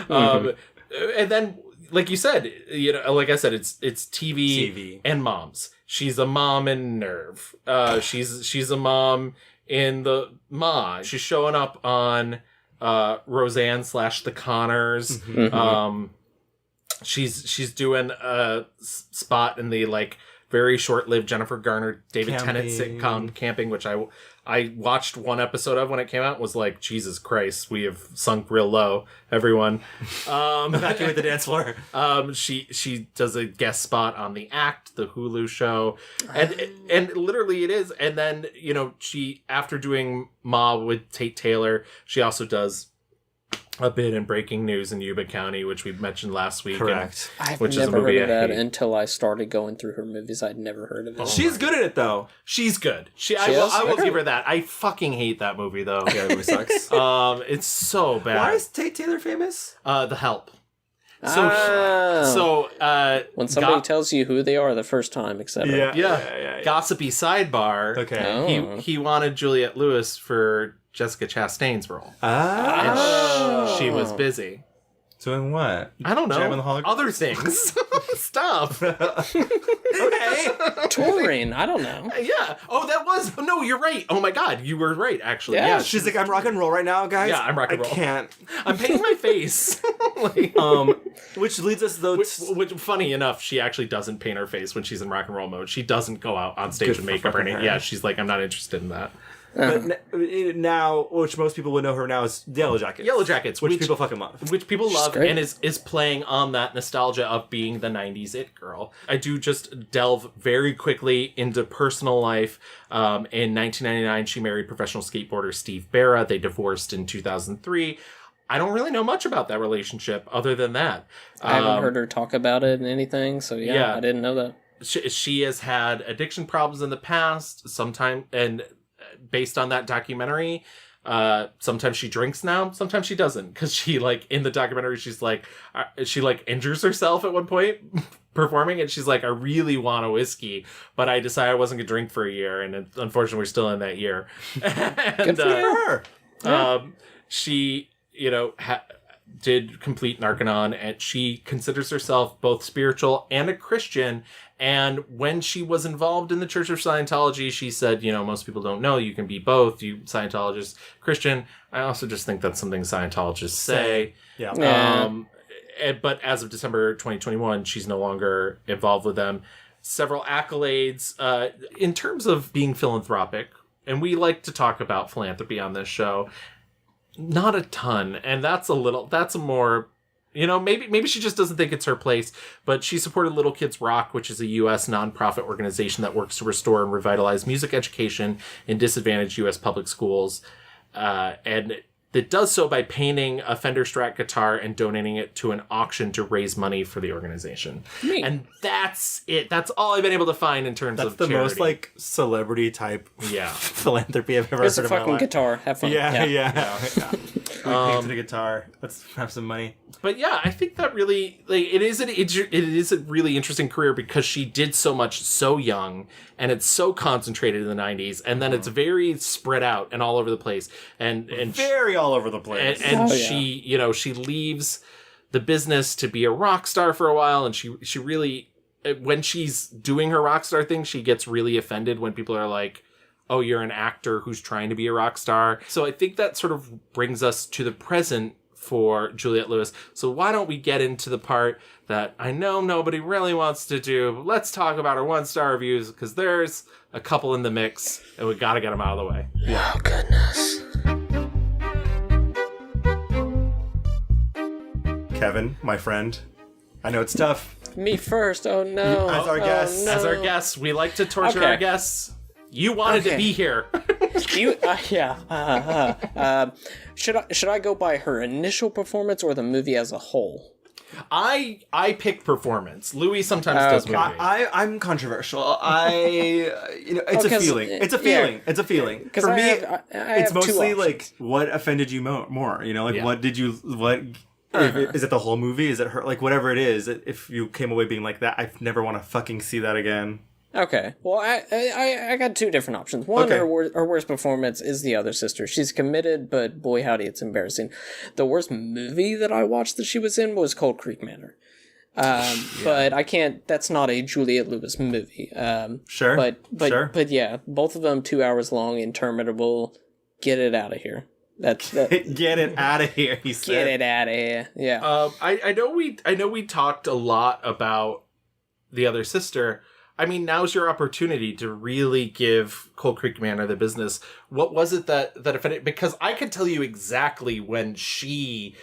And then, like you said, like I said, it's TV and moms. She's a mom in Nerve. She's a mom in the Ma. She's showing up on Roseanne / The Connors. She's doing a spot in the like very short-lived Jennifer Garner, David Tennant sitcom Camping, which I watched one episode of when it came out. Was like, Jesus Christ, we have sunk real low, everyone. Evacuate the dance floor. She does a guest spot on The Act, the Hulu show, and literally it is. And then she, after doing Ma with Tate Taylor, she also does a bit in Breaking News in Yuba County, which we mentioned last week. Correct. I've which never is a movie heard of that hate. until I started going through her movies. I'd never heard of it. She's good at it though. She's good. I will give her that. I fucking hate that movie though. Yeah, it really sucks. It's so bad. Why is Tate Taylor famous? The Help. So when somebody tells you who they are the first time, etc. Yeah. Gossipy sidebar. Okay. He wanted Juliette Lewis for Jessica Chastain's role. Ah. And she was busy. Doing what? I don't know. Jamming the hologram? Other things. Stuff. Okay. Touring. I don't know. Yeah. Oh, that was. No, you're right. Oh my God, you were right. Actually, Yeah. yeah. She's like, I'm rock and roll right now, guys. Yeah, I'm rock and roll. I can't. I'm painting my face. Which leads us though. Which, funny enough, she actually doesn't paint her face when she's in rock and roll mode. She doesn't go out on stage in makeup or anything. her. Yeah, she's like, I'm not interested in that. But now, which most people would know her now is Yellow Jackets. Yellow Jackets, which people fucking love. Which people She's love great. and is playing on that nostalgia of being the 90s it girl. I do just delve very quickly into personal life. In 1999, she married professional skateboarder Steve Barra. They divorced in 2003. I don't really know much about that relationship other than that. I haven't heard her talk about it in anything, so yeah. I didn't know that. She has had addiction problems in the past, and based on that documentary, sometimes she drinks now, sometimes she doesn't, because she, like, in the documentary, she injures herself at one point performing, and she's like, I really want a whiskey, but I decided I wasn't gonna drink for a year, and unfortunately we're still in that year. And, Good for her. Yeah. She, did complete Narconon, and she considers herself both spiritual and a Christian. And when she was involved in the Church of Scientology, she said, most people don't know, you can be both, you Scientologist, Christian. I also just think that's something Scientologists say. Yeah. But as of December 2021, she's no longer involved with them. Several accolades in terms of being philanthropic, and we like to talk about philanthropy on this show. Not a ton, and that's a more, maybe she just doesn't think it's her place, but she supported Little Kids Rock, which is a U.S. nonprofit organization that works to restore and revitalize music education in disadvantaged U.S. public schools, and it does so by painting a Fender Strat guitar and donating it to an auction to raise money for the organization. Neat. And that's it. That's all I've been able to find in terms of the charity. most, like, celebrity type philanthropy I've ever It's heard a in my fucking life. guitar. Have fun. Yeah. We painted a guitar. Let's have some money. But yeah, I think that really, it is a really interesting career because she did so much so young, and it's so concentrated in the 90s, and then it's very spread out and all over the place, and very all over the place. And she, she leaves the business to be a rock star for a while, and she really, when she's doing her rock star thing, she gets really offended when people are like, oh, you're an actor who's trying to be a rock star. So I think that sort of brings us to the present for Juliette Lewis. So why don't we get into the part that I know nobody really wants to do, but let's talk about her 1-star reviews, because there's a couple in the mix, and we got to get them out of the way. Oh, goodness. Kevin, my friend, I know it's tough. Me first. Oh, no. As our guest. No. As our guests, we like to torture our guests. You wanted to be here. Should I go by her initial performance or the movie as a whole? I pick performance. Louis sometimes does movie. I'm controversial. It's a feeling. It's a feeling. It's a feeling. For me, it's mostly like, what offended you more? What did you is it the whole movie? Is it her? Like, whatever it is, if you came away being like that, I never want to fucking see that again. Okay. Well, I got two different options. One, her worst performance is The Other Sister. She's committed, but boy howdy, it's embarrassing. The worst movie that I watched that she was in was Cold Creek Manor. But I can't. That's not a Juliette Lewis movie. Sure. But yeah, both of them 2 hours long, interminable. Get it out of here. Get it out of here. He said. Get it out of here. Yeah. I know we talked a lot about The Other Sister. I mean, now's your opportunity to really give Cold Creek Manor the business. What was it that offended? Because I could tell you exactly when she,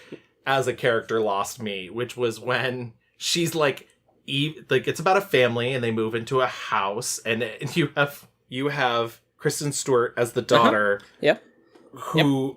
as a character, lost me, which was when she's like it's about a family and they move into a house, and you have Kristen Stewart as the daughter, who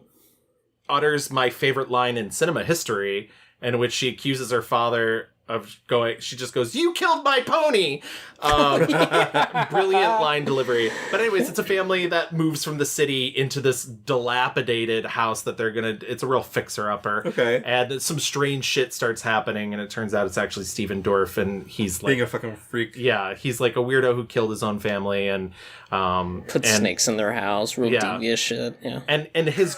utters my favorite line in cinema history, in which she accuses her father of going, she just goes, "You killed my pony!" Brilliant line delivery. But anyways, it's a family that moves from the city into this dilapidated house that it's a real fixer-upper. Okay. And some strange shit starts happening, and it turns out it's actually Steven Dorff, and he's like... being a fucking freak. Yeah, he's like a weirdo who killed his own family, and... Put snakes in their house, real devious shit. Yeah. And his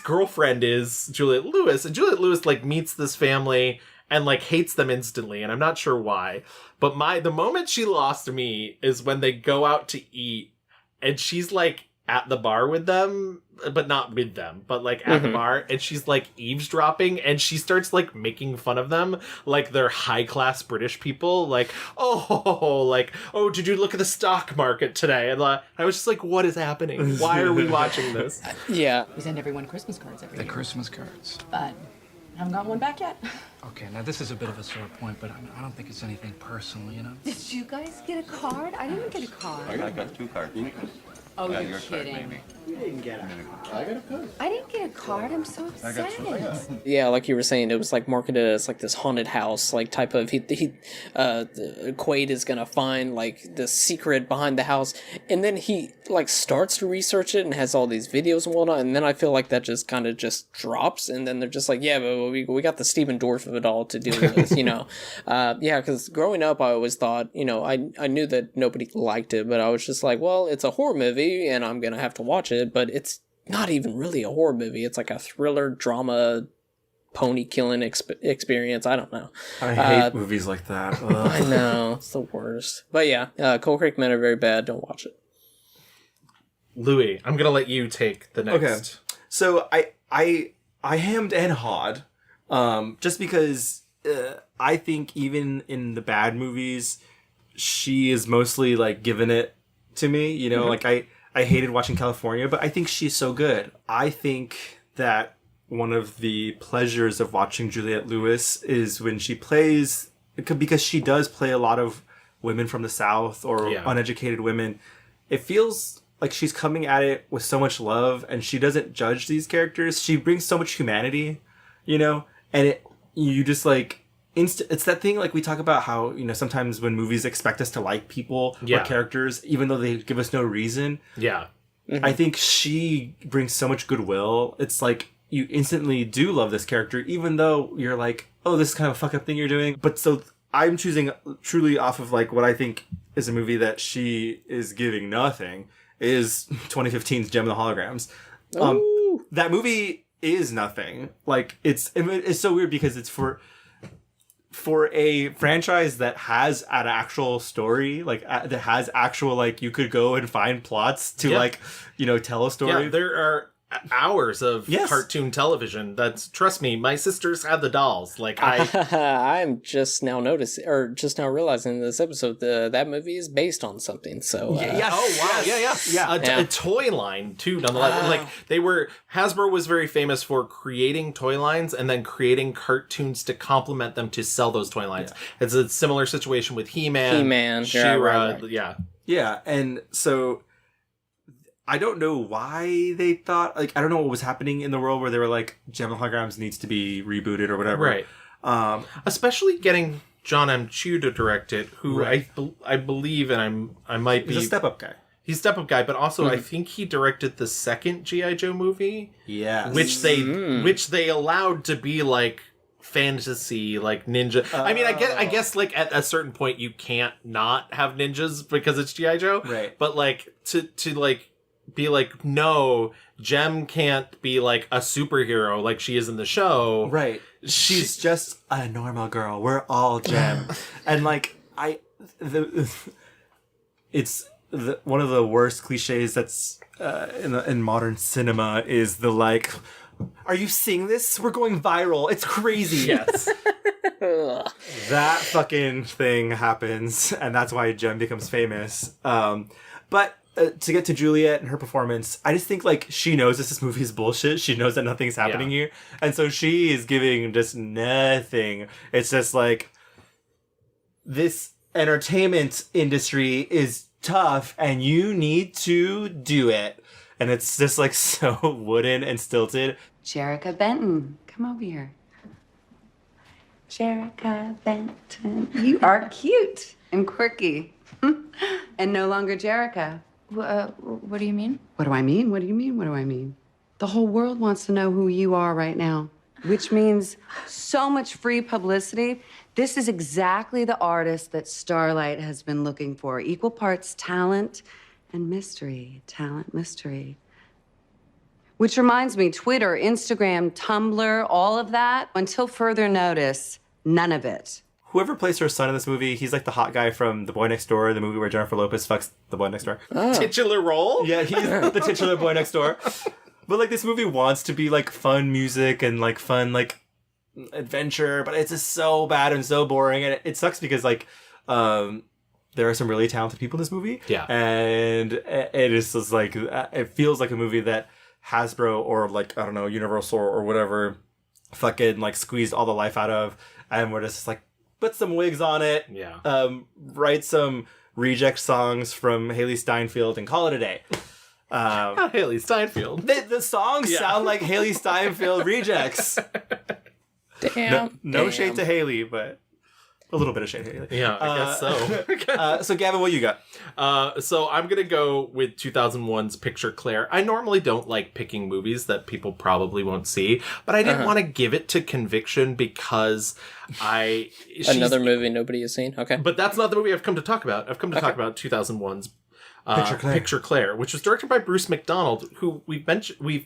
girlfriend is Juliette Lewis, and Juliette Lewis, like, meets this family... and like hates them instantly, and I'm not sure why. But the moment she lost me is when they go out to eat, and she's like at the bar with them, but not with them, but like at the bar, and she's like eavesdropping, and she starts like making fun of them, like they're high class British people, like, oh, did you look at the stock market today? And I was just like, what is happening? Why are we watching this? Yeah. We send everyone Christmas cards every year. The Christmas cards. But haven't gotten one back yet. Okay, now this is a bit of a sore point, but I don't think it's anything personal, you know? Did you guys get a card? I didn't get a card. I got 2 cards. Oh, you're kidding. You didn't get it. I got a card. I didn't get a card. I'm so upset. Yeah, like you were saying, it was like marketed as like this haunted house, like type of Quaid is gonna find like the secret behind the house, and then he like starts to research it and has all these videos and whatnot, and then I feel like that just kind of just drops, and then they're just like, yeah, but we got the Steven Dorff of it all to deal with, you know. Yeah, because growing up, I always thought, you know, I knew that nobody liked it, but I was just like, well, it's a horror movie, and I'm gonna have to watch it, but it's not even really a horror movie. It's like a thriller drama pony killing experience. I don't know. I hate movies like that. I know, it's the worst. But yeah, Cold Creek Men are very bad. Don't watch it. Louis, I'm gonna let you take the next. Okay. So I hemmed and hawed, just because I think even in the bad movies, she is mostly like giving it to me. You know, like I hated watching California, but I think she's so good. I think that one of the pleasures of watching Juliette Lewis is when she plays, because she does play a lot of women from the South or uneducated women. It feels like she's coming at it with so much love, and she doesn't judge these characters. She brings so much humanity, you know, and you just like, it's that thing like we talk about how, you know, sometimes when movies expect us to like people or characters, even though they give us no reason. Yeah. I think she brings so much goodwill. It's like you instantly do love this character, even though you're like, oh, this is kind of a fuck up thing you're doing. But so I'm choosing truly off of like what I think is a movie that she is giving nothing, is 2015's Gem of the Holograms. That movie is nothing. Like it's so weird because it's for a franchise that has an actual story, like that has actual, like, you could go and find plots to like, you know, tell a story. Yeah, there are hours of cartoon television. That's, trust me, my sisters had the dolls. Like I'm just now realizing in this episode that movie is based on something. So oh wow, yeah. A toy line too. Nonetheless, like Hasbro was very famous for creating toy lines and then creating cartoons to complement them to sell those toy lines. Yeah. It's a similar situation with He-Man, She-Ra, yeah, and so. I don't know why they thought, like, I don't know what was happening in the world where they were like, Gem of Holograms needs to be rebooted or whatever. Right. Especially getting John M. Chu to direct it, who I believe, and I might be... He's a step-up guy. He's a step-up guy, but also I think he directed the second G.I. Joe movie. Yes. Which they allowed to be, like, fantasy, like ninja. I mean, I guess like at a certain point you can't not have ninjas because it's G.I. Joe. Right. But like to like be like, no, Jem can't be like a superhero like she is in the show. Right. She's just a normal girl. We're all Jem. And like it's one of the worst cliches that's in modern cinema is the like, are you seeing this? We're going viral. It's crazy. Yes. That fucking thing happens, and that's why Jem becomes famous. But to get to Juliette and her performance, I just think like she knows this movie is bullshit. She knows that nothing's happening here, and so she is giving just nothing. It's just like, this entertainment industry is tough, and you need to do it. And it's just like so wooden and stilted. Jerica Benton, come over here. Jerica Benton. You are cute and quirky. And no longer Jerica. What do you mean? What do I mean? What do you mean? What do I mean? The whole world wants to know who you are right now, which means so much free publicity. This is exactly the artist that Starlight has been looking for. Equal parts talent and mystery. Talent, mystery. Which reminds me, Twitter, Instagram, Tumblr, all of that, until further notice, none of it. Whoever plays her son in this movie, he's like the hot guy from The Boy Next Door, the movie where Jennifer Lopez fucks the boy next door. Titular role? Yeah, he's the titular boy next door. But like this movie wants to be like fun music and like fun like adventure, but it's just so bad and so boring, and it sucks because like there are some really talented people in this movie. Yeah. And it is just like it feels like a movie that Hasbro or like I don't know Universal or whatever fucking like squeezed all the life out of, and we're just like put some wigs on it, write some reject songs from Haley Steinfeld and call it a day. Not Haley Steinfeld. The songs sound like Haley Steinfeld rejects. Damn. No shade to Haley, but a little bit of shade to Haley. Yeah, I guess so. So Gavin, what you got? So I'm going to go with 2001's Picture Claire. I normally don't like picking movies that people probably won't see, but I didn't want to give it to Conviction because Another movie nobody has seen? Okay. But that's not the movie I've come to talk about. I've come to talk about 2001's Picture Claire, which was directed by Bruce McDonald, who we've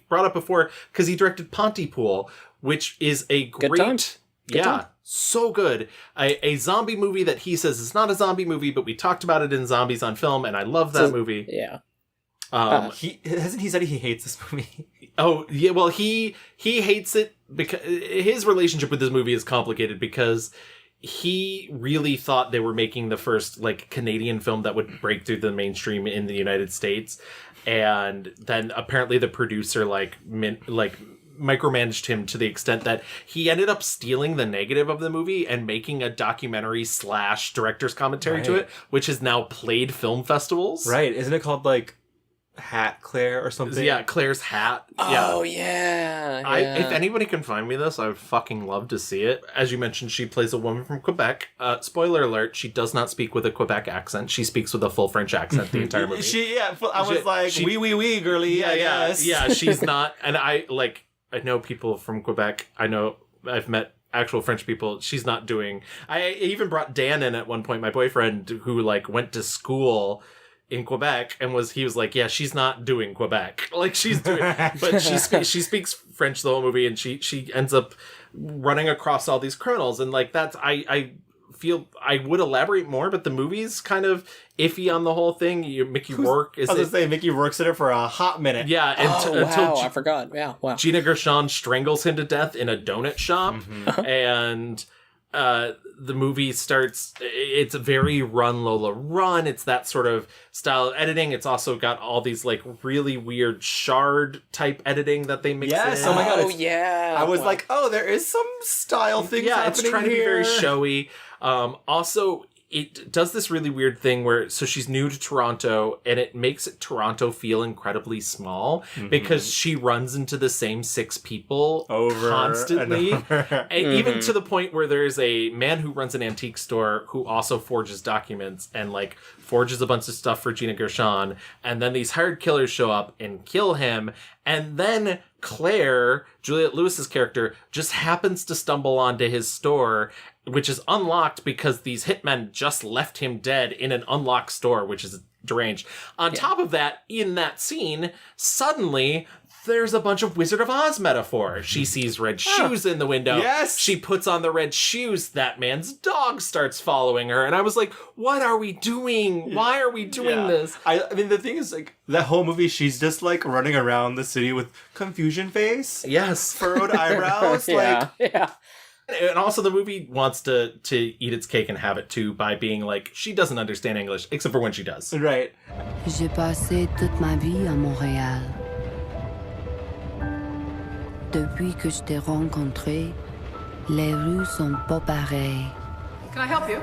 brought up before because he directed Pontypool, which is a great... Good time. So good. A zombie movie that he says is not a zombie movie, but we talked about it in Zombies on Film, and I love that movie. Yeah. Hasn't he said he hates this movie? Oh, yeah, well, he hates it because his relationship with this movie is complicated because he really thought they were making the first, like, Canadian film that would break through the mainstream in the United States, and then apparently the producer, micromanaged him to the extent that he ended up stealing the negative of the movie and making a documentary / director's commentary to it, which has now played film festivals. Right. Isn't it called like Hat Claire or something? Yeah, Claire's Hat. Oh, yeah. If anybody can find me this, I would fucking love to see it. As you mentioned, she plays a woman from Quebec. Spoiler alert, she does not speak with a Quebec accent. She speaks with a full French accent the entire movie. I was like, wee, girly, I guess. Yeah, she's not. And I know people from Quebec. I've met actual French people. She's not doing... I even brought Dan in at one point, my boyfriend, who like went to school in Quebec, and he was like, yeah, she's not doing Quebec. Like she's doing... But she speaks French the whole movie, and she ends up running across all these criminals. And like that's... I feel I would elaborate more, but the movie's kind of iffy on the whole thing. Mickey Rourke is... I was going to say, Mickey Rourke's in it for a hot minute. Yeah. Until I forgot. Yeah, wow. Gina Gershon strangles him to death in a donut shop. And the movie starts... It's very Run, Lola, Run. It's that sort of style of editing. It's also got all these like really weird shard type editing that they mix in. Yes, oh my God. Yeah. I was like, there is some style things happening it's trying to be very showy. Also, it does this really weird thing where, so she's new to Toronto, and it makes Toronto feel incredibly small because she runs into the same 6 people constantly. And even to the point where there's a man who runs an antique store who also forges documents and like forges a bunch of stuff for Gina Gershon. And then these hired killers show up and kill him. And then Claire, Juliette Lewis's character, just happens to stumble onto his store, which is unlocked because these hitmen just left him dead in an unlocked store, which is deranged. On top of that, in that scene, suddenly there's a bunch of Wizard of Oz metaphor. She sees red shoes in the window. Yes. She puts on the red shoes. That man's dog starts following her. And I was like, what are we doing? Why are we doing this? I mean, the thing is, like, that whole movie, she's just, like, running around the city with confusion face. Yes. Furrowed eyebrows. Yeah. And also the movie wants to eat its cake and have it too by being like, she doesn't understand English, except for when she does. Right. J'ai passé toute ma vie à Montréal. Depuis que je t'ai rencontré, les rues sont pas pareilles. Can I help you?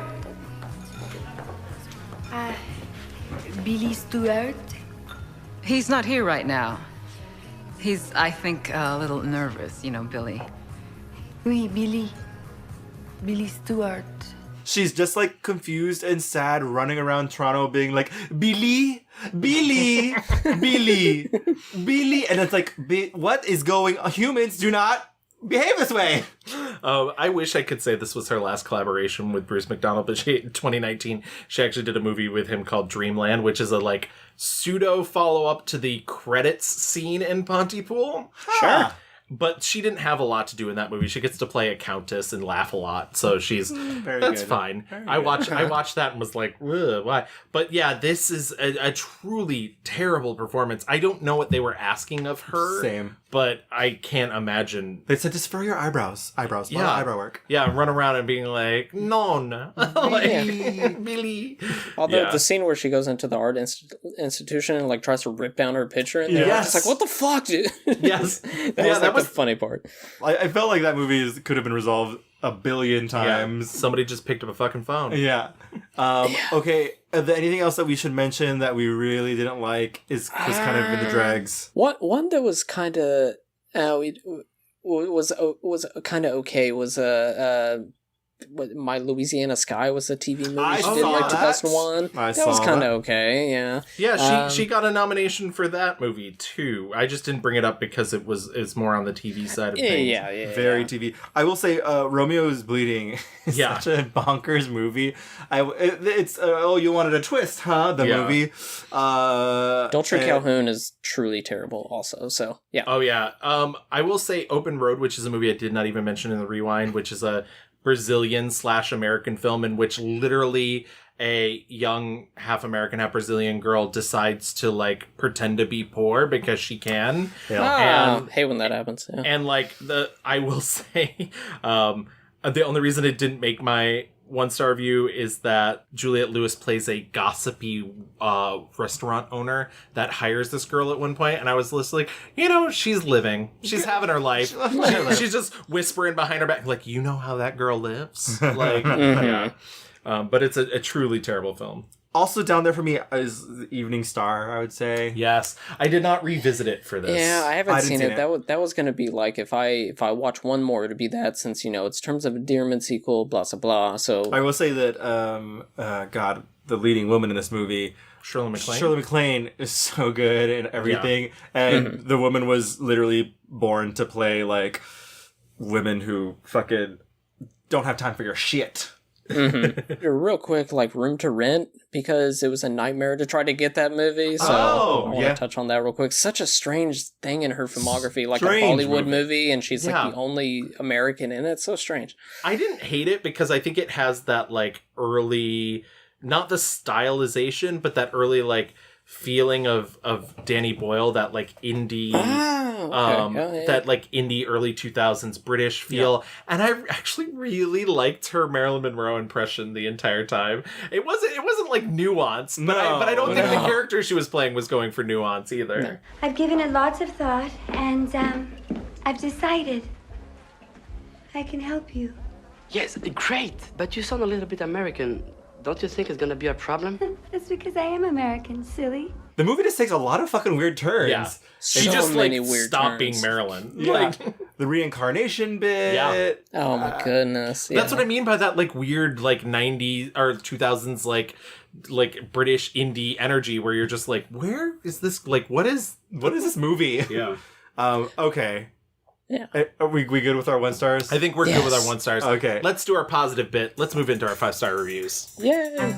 Billy Stewart? He's not here right now. He's, I think, a little nervous, Billy. Oui, Billy. Billy Stewart. She's just like confused and sad, running around Toronto being like, Billy, Billy, Billy, Billy. And it's like, what is going on? Humans do not behave this way. I wish I could say this was her last collaboration with Bruce McDonald, but in 2019, she actually did a movie with him called Dreamland, which is a like pseudo follow-up to the credits scene in Pontypool. Sure. But she didn't have a lot to do in that movie. She gets to play a countess and laugh a lot, so that's fine. I watched that and was like, why? But yeah, this is a truly terrible performance. I don't know what they were asking of her. Same. But I can't imagine. They said just furrow your eyebrows. Eyebrows. Yeah. Eyebrow work. Yeah, and run around and being like, non. like, Billy. Although the scene where she goes into the art institution and like tries to rip down her picture in there. Yes. It's like, what the fuck, dude? Yes. that was the funny part. I felt like that movie could have been resolved a billion times. Yeah. Somebody just picked up a fucking phone. Yeah. Okay. Anything else that we should mention that we really didn't like was kind of in the dregs? One that was kind of was kind of okay was My Louisiana Sky was a TV movie she did in like 2001. That was kind of okay, yeah. Yeah, she got a nomination for that movie too. I just didn't bring it up because it's more on the TV side of things. Yeah. Very TV. I will say, Romeo's Bleeding is such a bonkers movie. It's you wanted a twist, huh? The movie. Dulce Calhoun is truly terrible also, so yeah. Oh yeah. I will say Open Road, which is a movie I did not even mention in the rewind, which is a Brazilian/American film in which literally a young half American, half Brazilian girl decides to like pretend to be poor because she can. Yeah. And hate when that happens. Yeah. And like I will say, the only reason it didn't make my 1-star review is that Juliette Lewis plays a gossipy restaurant owner that hires this girl at one point, and I was just like, she's living. She's having her life. She's just whispering behind her back, like, you know how that girl lives? Like, yeah. But it's a truly terrible film. Also down there for me is The Evening Star, I would say. Yes. I did not revisit it for this. Yeah, I haven't seen it. That was going to be like, if I watch one more, it'd be that, since, it's terms of endearment sequel, blah, blah, blah. So I will say that, the leading woman in this movie, Shirley MacLaine is so good in everything. Yeah. And the woman was literally born to play, like, women who fucking don't have time for your shit. Real quick, like Room to Rent, because it was a nightmare to try to get that movie. So I want to touch on that real quick. Such a strange thing in her filmography, like a Bollywood movie, and she's like the only American in it. So strange. I didn't hate it because I think it has that like early, not the stylization, but that early like feeling of Danny Boyle, that like indie that like indie early 2000s British feel. And I actually really liked her Marilyn Monroe impression the entire time. It wasn't like nuanced, but I don't think the character she was playing was going for nuance either. No. I've given it lots of thought, and I've decided I can help you. Yes, great, but you sound a little bit American. Don't you think it's gonna be a problem? That's because I am American, silly. The movie just takes a lot of fucking weird turns. Yeah. She just like stopped being Marilyn. Yeah. Like the reincarnation bit. Yeah. Oh my goodness. Yeah. That's what I mean by that like weird like 90s or 2000s like British indie energy where you're just like, where is this, like what is this movie? Yeah. Okay. Yeah. Are we good with our 1 stars? I think we're good with our 1 stars. Okay. Let's do our positive bit. Let's move into our 5-star reviews. Yay!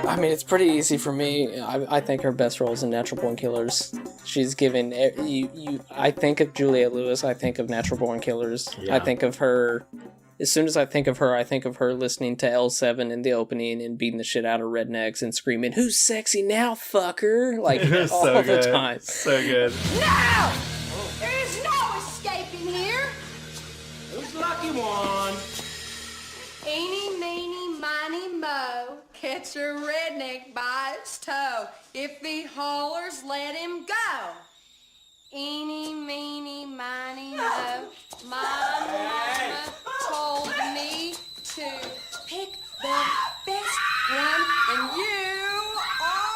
I mean, it's pretty easy for me. I think her best role is in Natural Born Killers. She's given I think of Juliette Lewis. I think of Natural Born Killers. Yeah. I think of her. As soon as I think of her listening to L7 in the opening and beating the shit out of rednecks and screaming, "Who's sexy now, fucker?" Like all the time. So good. No! There's no escaping here. Who's the lucky one? Eeny, meeny, miny, moe. Catch a redneck by its toe. If he hollers, let him go. Eeny, meeny, miny, moe. My mama told me to pick the best one, and you are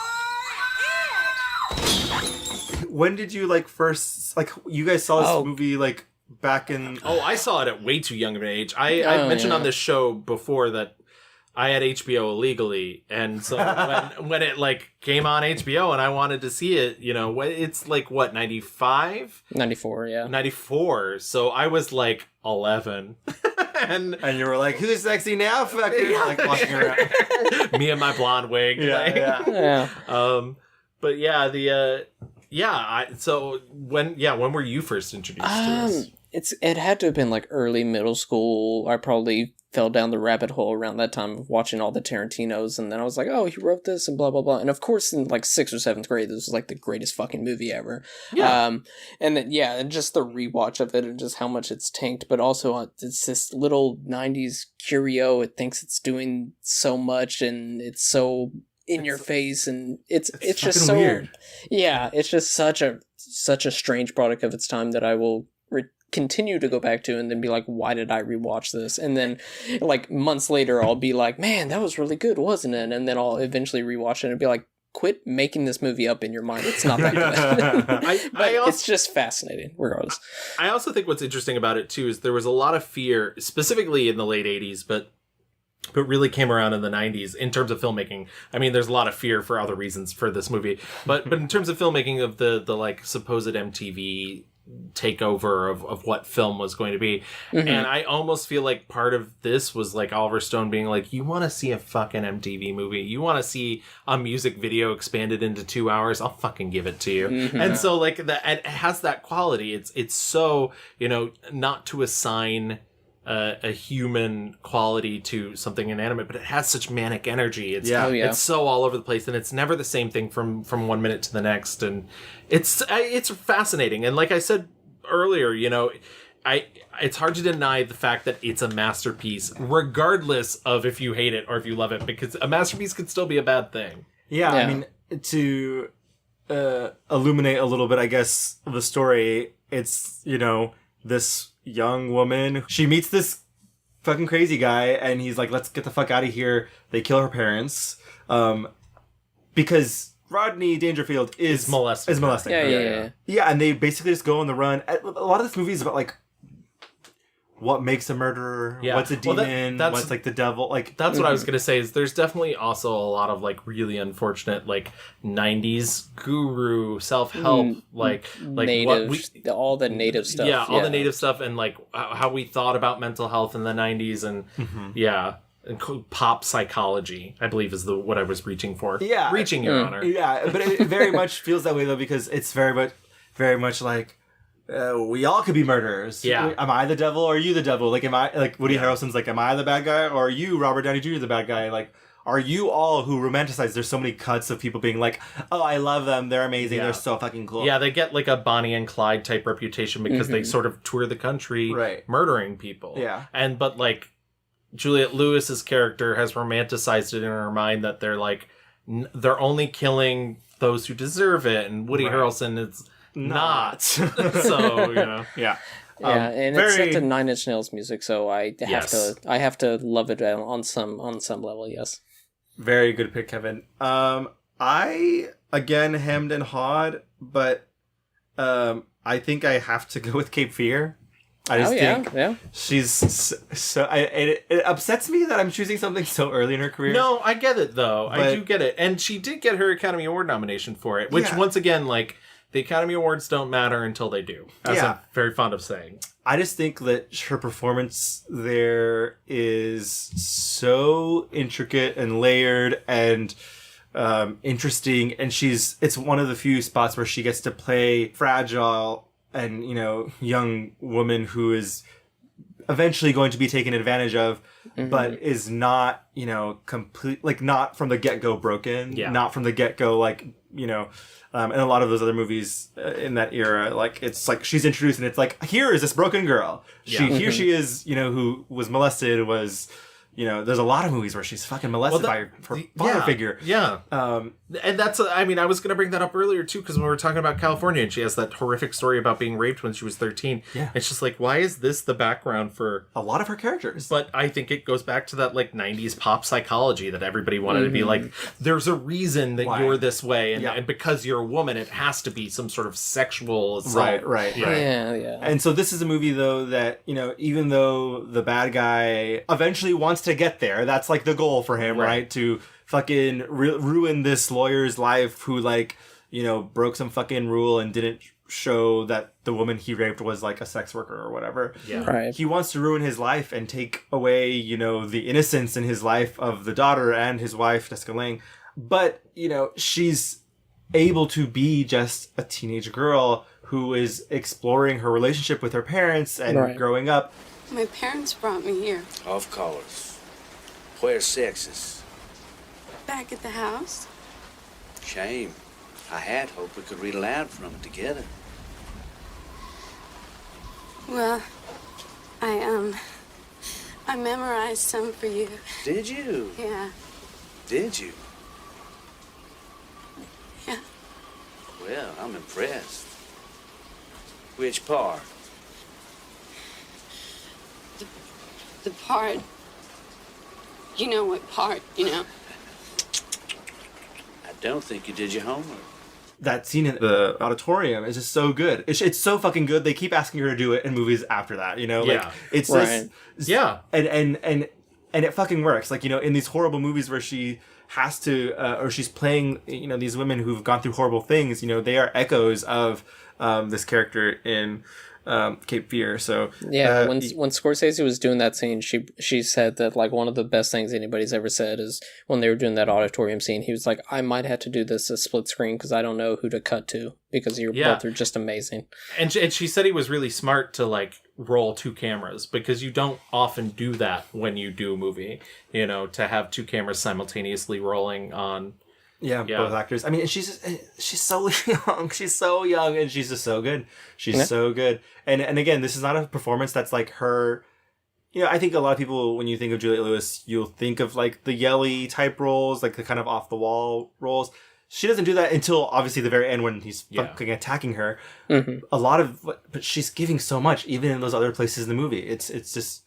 it! When did you like first, like you guys saw this movie like back in... Oh, I saw it at way too young of an age. I mentioned on this show before that I had HBO illegally, and so when it like came on HBO and I wanted to see it, you know, it's like what, 95? 94, yeah. 94. So I was like 11. and you were like, who's sexy now, fucker? Yeah. Like walking around. Me and my blonde wig. Yeah. But yeah, so when were you first introduced to this? It had to have been like early middle school. I probably fell down the rabbit hole around that time of watching all the Tarantinos, and then I was like, oh, he wrote this and blah blah blah. And of course, in like 6th or 7th grade, this was like the greatest fucking movie ever. Yeah. And then and just the rewatch of it and just how much it's tanked, but also it's this little 90s curio. It thinks it's doing so much, and it's so in your face, and it's just so weird. Yeah, it's just such a strange product of its time that I will continue to go back to and then be like, why did I rewatch this? And then like months later I'll be like, man, that was really good, wasn't it? And then I'll eventually rewatch it and be like, quit making this movie up in your mind. It's not that good. But it's just fascinating regardless. I also think what's interesting about it too is there was a lot of fear, specifically in the late 80s, but really came around in the 90s in terms of filmmaking. I mean, there's a lot of fear for other reasons for this movie, but in terms of filmmaking of the like supposed MTV takeover of what film was going to be. Mm-hmm. And I almost feel like part of this was like Oliver Stone being like, you want to see a fucking MTV movie? You want to see a music video expanded into 2 hours? I'll fucking give it to you. Mm-hmm. And so like it has that quality. It's so, you know, not to assign a human quality to something inanimate, but it has such manic energy. It's so all over the place, and it's never the same thing from 1 minute to the next, and it's fascinating. And like I said earlier, you know, it's hard to deny the fact that it's a masterpiece, regardless of if you hate it or if you love it, because a masterpiece could still be a bad thing. Yeah. I mean, to illuminate a little bit, I guess, of the story, it's, you know, this young woman, she meets this fucking crazy guy, and he's like, let's get the fuck out of here. They kill her parents because Rodney Dangerfield is molesting. Yeah, and they basically just go on the run. A lot of this movie is about like what makes a murderer, what's a demon, what's like the devil. Like that's what I was gonna say. Is there's definitely also a lot of like really unfortunate like 90s guru self-help like native, all the native stuff. Yeah, all the native stuff, and like how we thought about mental health in the 90s, and and pop psychology, I believe, is what I was reaching for. Yeah, reaching, Your Honor. Yeah, but it very much feels that way though, because it's very much like. We all could be murderers. Yeah. Am I the devil or are you the devil? Like, am I, like, Woody Harrelson's like, am I the bad guy or are you, Robert Downey Jr., the bad guy? Like, are you all who romanticize? There's so many cuts of people being like, oh, I love them. They're amazing. They're so fucking cool. Yeah, they get like a Bonnie and Clyde type reputation because they sort of tour the country murdering people. Yeah. But like, Juliette Lewis's character has romanticized it in her mind that they're like, they're only killing those who deserve it. And Woody Harrelson is... not. So, you know. Yeah. And it's set to Nine Inch Nails music, so I have to love it on some level, yes. Very good pick, Kevin. I again hemmed and hawed, but I think I have to go with Cape Fear. I just think she's so. It upsets me that I'm choosing something so early in her career. No, I get it though. I do get it, and she did get her Academy Award nomination for it, which once again, like. The Academy Awards don't matter until they do, as I'm very fond of saying. I just think that her performance there is so intricate and layered and interesting, and it's one of the few spots where she gets to play fragile and, you know, young woman who is eventually going to be taken advantage of, but is not, you know, complete, like not from the get-go broken, not from the get-go, like, you know, and a lot of those other movies in that era, like, it's like she's introduced and it's like, here is this broken girl. Here she is, you know, who was molested, was, there's a lot of movies where she's fucking molested by her father figure. Yeah. And that's, I was going to bring that up earlier too, because when we were talking about California and she has that horrific story about being raped when she was 13. Yeah. It's just like, why is this the background for a lot of her characters? But I think it goes back to that 90s pop psychology that everybody wanted to be like, there's a reason that you're this way. And because you're a woman, it has to be some sort of sexual assault. Right. Yeah. And so this is a movie though that, even though the bad guy eventually wants to get there, that's like the goal for him, right? To fucking ruin this lawyer's life who broke some fucking rule and didn't show that the woman he raped was like a sex worker or whatever. Yeah. Right. He wants to ruin his life and take away, the innocence in his life of the daughter and his wife, Jessica Lange. But, she's able to be just a teenage girl who is exploring her relationship with her parents and growing up. My parents brought me here. Off colors. Where's sexes? Back at the house. Shame. I had hoped we could read aloud from it together. Well, I memorized some for you. Did you? Yeah. Did you? Yeah. Well, I'm impressed. Which part? The part. You know what part, I don't think you did your homework. That scene in the auditorium is just so good. It's so fucking good. They keep asking her to do it in movies after that, it's just, and it fucking works. In these horrible movies where she has to, or she's playing, these women who've gone through horrible things, they are echoes of this character in Cape Fear. So when Scorsese was doing that scene, she said that one of the best things anybody's ever said is when they were doing that auditorium scene, he was like, I might have to do this as split screen because I don't know who to cut to because you both are just amazing. And she said he was really smart to roll two cameras because you don't often do that when you do a movie, to have two cameras simultaneously rolling on. Yeah, both actors. She's so young. She's so young, and she's just so good. She's so good. And again, this is not a performance that's her. I think a lot of people, when you think of Juliette Lewis, you'll think of the yelly type roles, the kind of off the wall roles. She doesn't do that until obviously the very end when he's fucking attacking her. Mm-hmm. But she's giving so much, even in those other places in the movie. It's just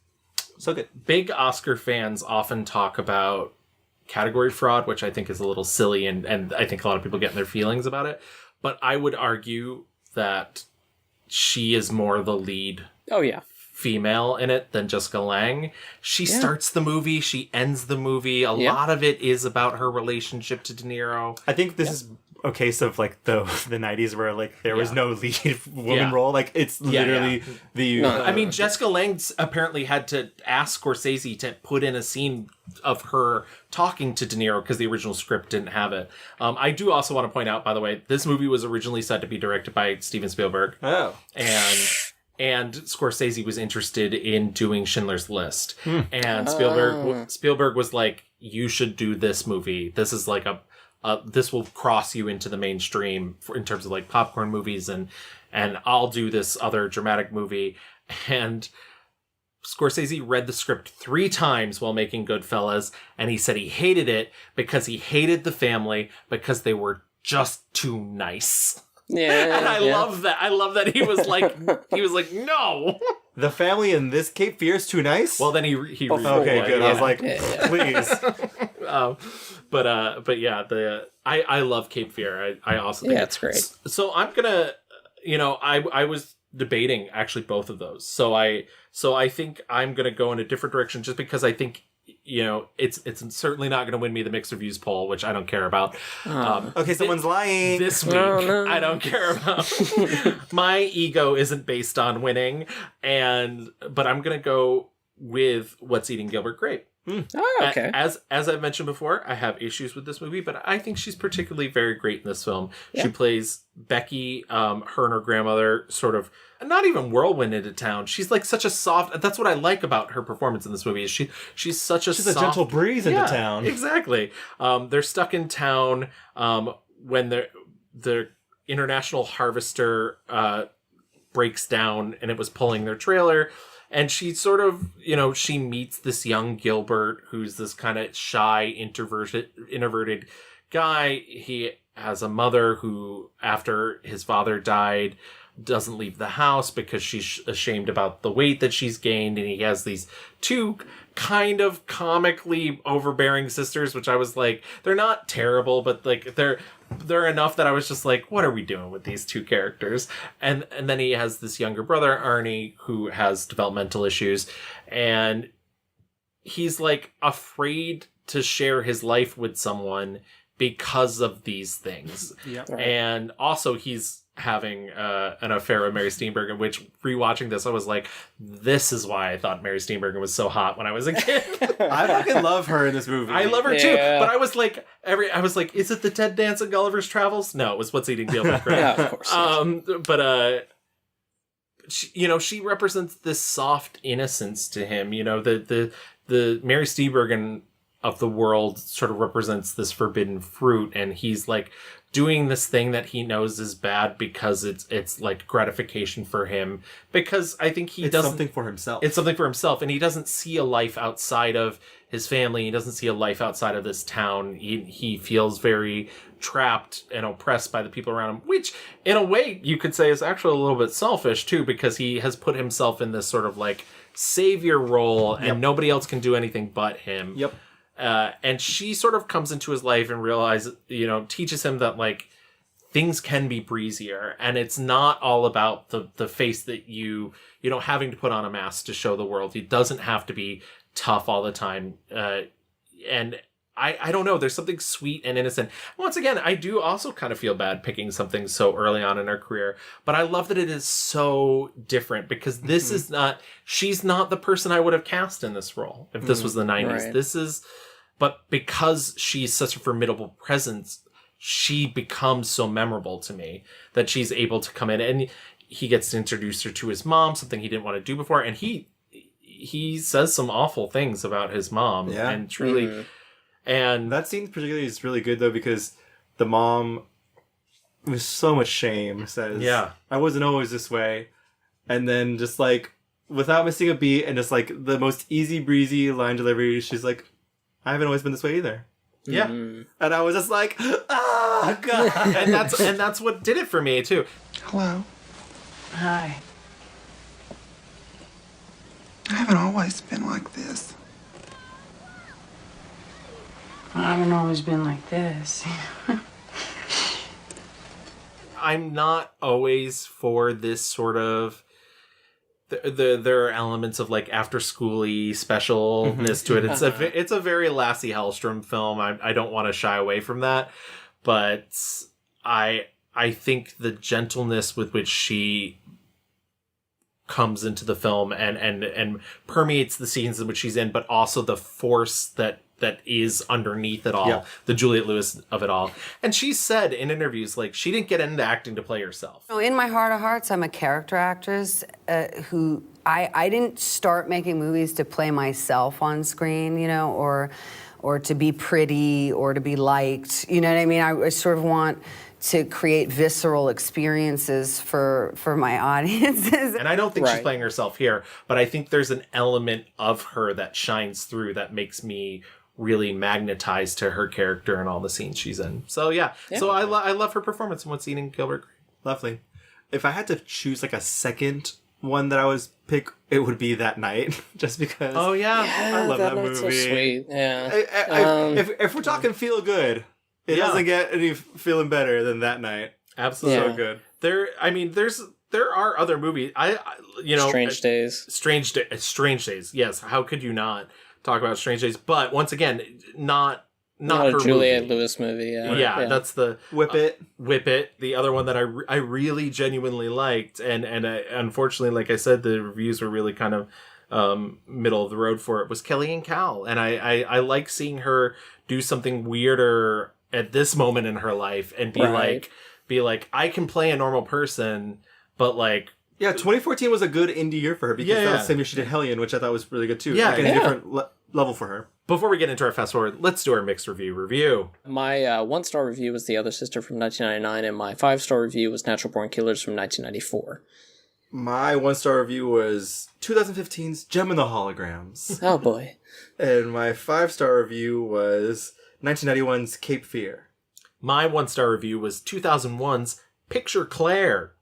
so good. Big Oscar fans often talk about category fraud, which I think is a little silly, and I think a lot of people get in their feelings about it. But I would argue that she is more the lead female in it than Jessica Lange. She starts the movie, she ends the movie. A lot of it is about her relationship to De Niro. I think this is a case of the 90s where there was no lead woman role. It's literally the Jessica Lange apparently had to ask Scorsese to put in a scene of her talking to De Niro because the original script didn't have it. I do also want to point out, by the way, this movie was originally set to be directed by Steven Spielberg. And Scorsese was interested in doing Schindler's List. And Spielberg was like, you should do this movie. This is this will cross you into the mainstream in terms of popcorn movies, and I'll do this other dramatic movie. And Scorsese read the script 3 times while making Goodfellas, and he said he hated it because he hated the family because they were just too nice. Yeah, and I love that. I love that he was like, no. The family in this Cape Fear is too nice. Well, then he okay, good. I was like, please. But yeah, I love Cape Fear. I also think it's great. So I'm gonna, I was debating actually both of those. So I think I'm gonna go in a different direction just because I think it's certainly not going to win me the mixed reviews poll, which I don't care about. Okay, someone's lying. This week, I don't care about. My ego isn't based on winning, but I'm going to go with What's Eating Gilbert Grape. Oh, okay. As I've mentioned before, I have issues with this movie, but I think she's particularly very great in this film. Yeah. She plays Becky, her and her grandmother, sort of not even whirlwind into town. She's such a soft. That's what I like about her performance in this movie. Is she's such a soft, a gentle breeze into town. Exactly. They're stuck in town when the international harvester breaks down and it was pulling their trailer. And she sort of, she meets this young Gilbert, who's this kind of shy, introverted guy. He has a mother who, after his father died, doesn't leave the house because she's ashamed about the weight that she's gained. And he has these two kind of comically overbearing sisters, which I was like, they're not terrible, but like they're enough that I was just like, what are we doing with these two characters? And then he has this younger brother, Arnie, who has developmental issues, and he's like afraid to share his life with someone because of these things. Yep. Right. And also he's having an affair with Mary Steenburgen, which, rewatching this, I was like, this is why I thought Mary Steenburgen was so hot when I was a kid. I fucking love her in this movie. I love her too, but I was like, is it the Ted Danson Gulliver's Travels? No, it was What's Eating Gilbert Grape. Yeah, of course. But she represents this soft innocence to him. The Mary Steenburgen of the world sort of represents this forbidden fruit, and he's like doing this thing that he knows is bad because it's like gratification for him, because I think it's something for himself. It's something for himself, and he doesn't see a life outside of his family. He doesn't see a life outside of this town. He feels very trapped and oppressed by the people around him, which in a way you could say is actually a little bit selfish too, because he has put himself in this sort of like savior role, and nobody else can do anything but him. Yep. And she sort of comes into his life and realizes, teaches him that like things can be breezier, and it's not all about the face that having to put on a mask to show the world. It doesn't have to be tough all the time. And I don't know, there's something sweet and innocent. Once again, I do also kind of feel bad picking something so early on in her career, but I love that it is so different, because this is she's not the person I would have cast in this role if this was the 90s. Right. But because she's such a formidable presence, she becomes so memorable to me that she's able to come in, and he gets to introduce her to his mom, something he didn't want to do before. And he says some awful things about his mom. Yeah. And truly, Mm-hmm. And that scene particularly is really good though, because the mom, with so much shame, says, I wasn't always this way. And then just like, without missing a beat, and just like the most easy breezy line delivery, she's like, I haven't always been this way either. Yeah. And I was just like, oh, God. and that's what did it for me, too. Hello. Hi. I haven't always been like this. I haven't always been like this. I'm not always for this sort of... There are elements of like after schooly specialness to it. It's a very Lasse Hallström film. I don't want to shy away from that, but I think the gentleness with which she comes into the film and permeates the scenes in which she's in, but also the force that is underneath it all, the Juliette Lewis of it all. And she said in interviews, like, she didn't get into acting to play herself. In my heart of hearts, I'm a character actress who I didn't start making movies to play myself on screen, or to be pretty or to be liked. You know what I mean? I sort of want to create visceral experiences for my audiences. And I don't think she's playing herself here, but I think there's an element of her that shines through that makes me really magnetized to her character and all the scenes she's in. So yeah. So I love her performance in What's Eating Gilbert. Lovely. If I had to choose like a second one that I would pick, it would be That Night, just because. Oh yeah, I love that movie. So sweet. Yeah. If we're talking feel good, it doesn't get any feeling better than That Night. Absolutely. So good. There are other movies. Strange Days. Strange Days. Yes. How could you not talk about Strange Days? But once again, not a her Juliette movie. Lewis movie. Yeah, that's the Whip It. Whip It. The other one that I really genuinely liked, and unfortunately, like I said, the reviews were really kind of middle of the road for it, was Kelly and Cal, and I like seeing her do something weirder at this moment in her life and be like I can play a normal person, but like. Yeah, 2014 was a good indie year for her, because that was the same year she did Hellion, which I thought was really good too. Yeah, like, a different level for her. Before we get into our fast forward, let's do our mixed review. My 1-star review was The Other Sister from 1999, and my 5-star review was Natural Born Killers from 1994. My 1-star review was 2015's Gem in the Holograms. Oh boy. And my 5-star review was 1991's Cape Fear. My 1-star review was 2001's Picture Claire.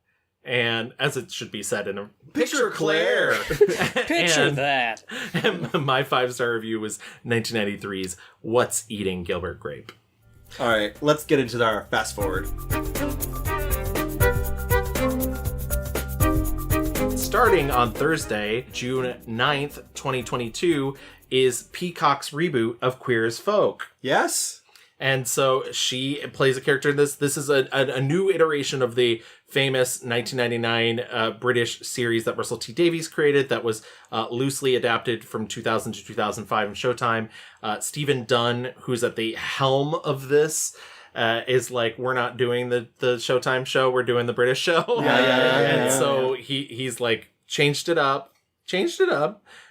And as it should be said in a Picture Claire. Picture that. And my 5-star review was 1993's What's Eating Gilbert Grape. All right, let's get into our fast forward. Starting on Thursday, June 9th, 2022, is Peacock's reboot of Queer as Folk. Yes. And so she plays a character in this. This is a new iteration of the famous 1999 British series that Russell T Davies created that was loosely adapted from 2000 to 2005 in Showtime. Stephen Dunn, who's at the helm of this, is like, we're not doing the Showtime show, we're doing the British show. And so he's like, changed it up.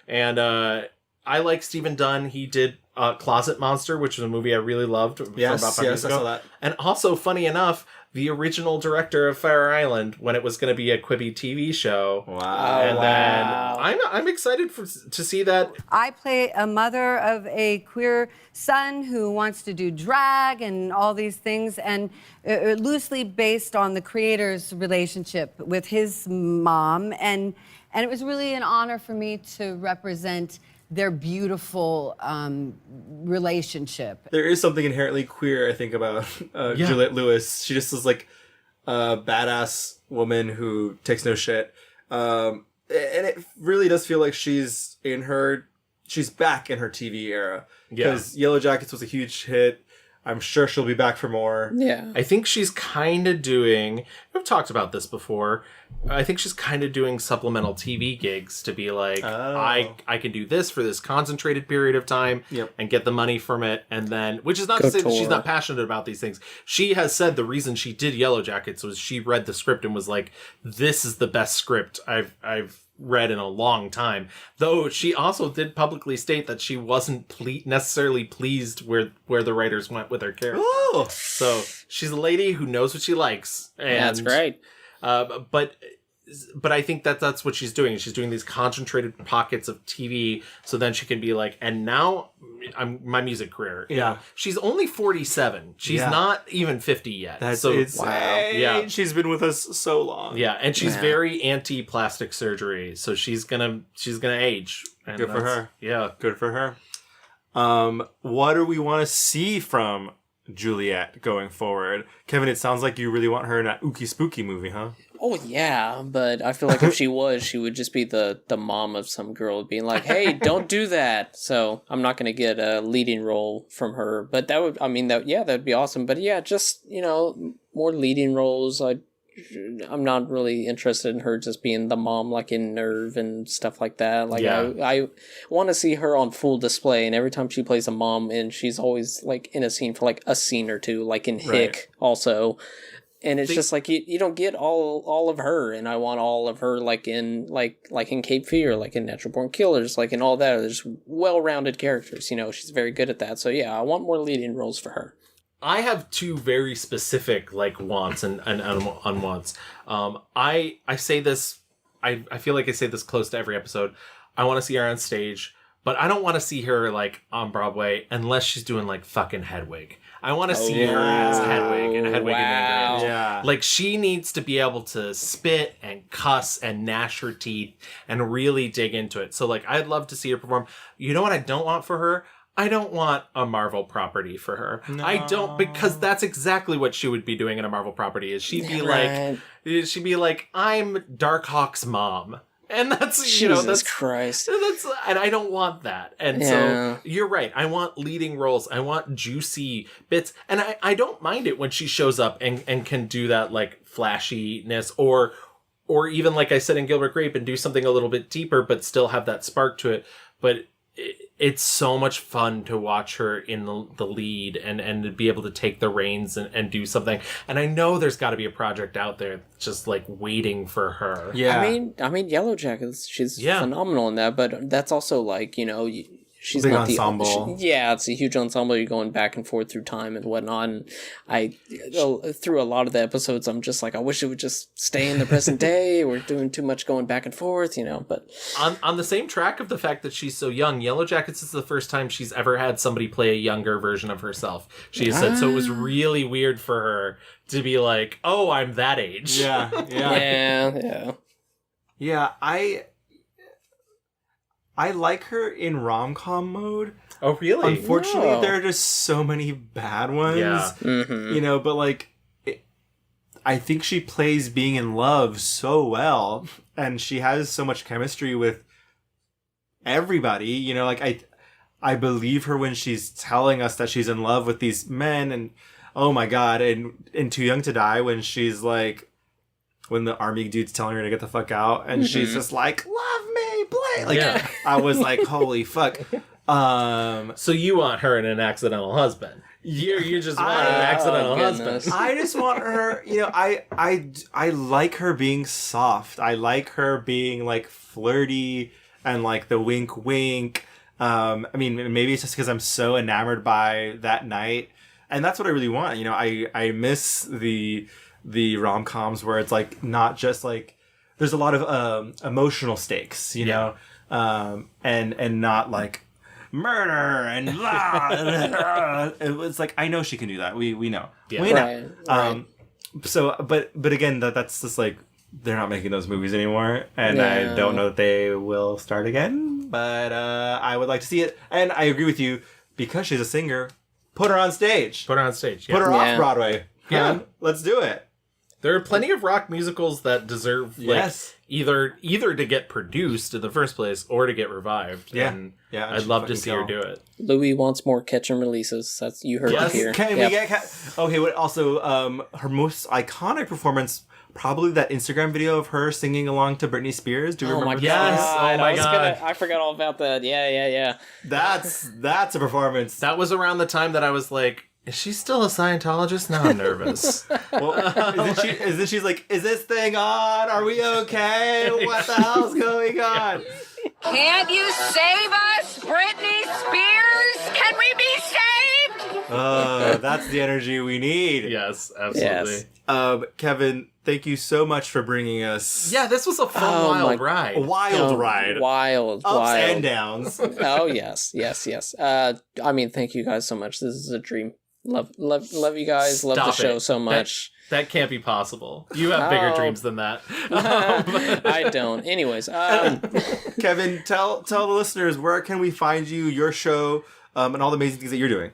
And I like Stephen Dunn. He did Closet Monster, which was a movie I really loved from about 5 years ago. I saw that. And also, funny enough, the original director of Fire Island, when it was going to be a Quibi TV show. Wow. And then I'm excited to see that. I play a mother of a queer son who wants to do drag and all these things, and loosely based on the creator's relationship with his mom. And it was really an honor for me to represent their beautiful relationship. There is something inherently queer, I think, about Juliette Lewis. She just is like a badass woman who takes no shit. And it really does feel like she's back in her TV era. Because Yellow Jackets was a huge hit. I'm sure she'll be back for more. Yeah. I think she's kind of doing, we've talked about this before, I think she's kind of doing supplemental TV gigs to be like, I can do this for this concentrated period of time and get the money from it. And then, which is not to say that she's not passionate about these things. She has said the reason she did Yellow Jackets was she read the script and was like, this is the best script I've read in a long time. Though she also did publicly state that she wasn't necessarily pleased where the writers went with her character. Oh! So she's a lady who knows what she likes. And, that's great. But I think that's what she's doing. She's doing these concentrated pockets of TV, so then she can be like, and now I'm my music career. You know? She's only 47. She's not even 50 yet. That's so insane. Wow. Yeah, she's been with us so long. Yeah, and she's very anti-plastic surgery, so she's gonna age. And good for her. Yeah, good for her. What do we want to see from Juliette going forward? Kevin, it sounds like you really want her in that Ookie Spooky movie, huh? Oh yeah, but I feel like if she was, she would just be the mom of some girl being like, "Hey, don't do that." So I'm not going to get a leading role from her, but that would be awesome. But yeah, just more leading roles. I'm not really interested in her just being the mom, like in Nerve and stuff like that. Like I want to see her on full display, and every time she plays a mom, and she's always like in a scene for like a scene or two, like in Hick also. And it's just like you don't get all of her, and I want all of her like in Cape Fear, like in Natural Born Killers, like in all that. There's well-rounded characters, she's very good at that. So yeah, I want more leading roles for her. I have two very specific like wants and unwants. I say this, I feel like I say this close to every episode. I want to see her on stage, but I don't want to see her like on Broadway unless she's doing like fucking Hedwig. I want to see her as Hedwig and Hedwig and Ingrid. Yeah. Like she needs to be able to spit and cuss and gnash her teeth and really dig into it. So like I'd love to see her perform. You know what I don't want for her? I don't want a Marvel property for her. No. I don't, because that's exactly what she would be doing in a Marvel property. Is she'd be like, I'm Darkhawk's mom. And that's, Jesus Christ. And I don't want that. And so you're right. I want leading roles. I want juicy bits. And I don't mind it when she shows up and can do that like flashiness or even like I said in Gilbert Grape and do something a little bit deeper, but still have that spark to it. But it's so much fun to watch her in the lead and to be able to take the reins and do something. And I know there's got to be a project out there just like waiting for her. Yeah. I mean, Yellow Jackets, she's phenomenal in that, but that's also like, she's big not ensemble. it's a huge ensemble. You're going back and forth through time and whatnot. And through a lot of the episodes, I'm just like, I wish it would just stay in the present day. We're doing too much going back and forth, But on the same track of the fact that she's so young, Yellow Jackets is the first time she's ever had somebody play a younger version of herself. She has said, so it was really weird for her to be like, oh, I'm that age. Yeah. I like her in rom-com mode. Oh, really? Unfortunately, there are just so many bad ones. Yeah. Mm-hmm. But like, I think she plays being in love so well, and she has so much chemistry with everybody. Like I believe her when she's telling us that she's in love with these men, and oh my god, and Too Young to Die when she's like, when the army dude's telling her to get the fuck out, and she's just like, love me, play. Like, I was like, holy fuck. So you want her in An Accidental Husband? You just want an accidental husband. I just want her, I like her being soft. I like her being like flirty and like the wink wink. Maybe it's just because I'm so enamored by That Night. And that's what I really want. I miss the rom-coms where it's like not just like there's a lot of emotional stakes, you know, and not like murder and blah. It's like I know she can do that. We know. Yeah. We know. Right. So but again that's just like they're not making those movies anymore, and I don't know that they will start again. But I would like to see it, and I agree with you because she's a singer. Put her on stage. Put her on stage. Yeah. Put her off Broadway. Yeah, let's do it. There are plenty of rock musicals that deserve either to get produced in the first place or to get revived. Yeah, and I'd love to see her do it. Louis wants more catch and releases. That's you heard it here. Can we get? Okay, but also her most iconic performance. Probably that Instagram video of her singing along to Britney Spears. Do you remember that? Yes. Oh my god. I forgot all about that. Yeah. That's a performance. That was around the time that I was like, is she still a Scientologist? Now I'm nervous. Isn't she's like, is this thing on? Are we okay? What the hell's going on? Can't you save us, Britney Spears? Can we be saved? That's the energy we need. Yes, absolutely. Yes. Kevin, thank you so much for bringing us. Yeah, this was a fun, wild ride. Wild ride. Wild. Ups and downs. Oh, yes. Thank you guys so much. This is a dream. Love you guys. Love the show so much. That can't be possible. You have bigger dreams than that. I don't. Anyways, Kevin, tell the listeners, where can we find you, your show, and all the amazing things that you're doing?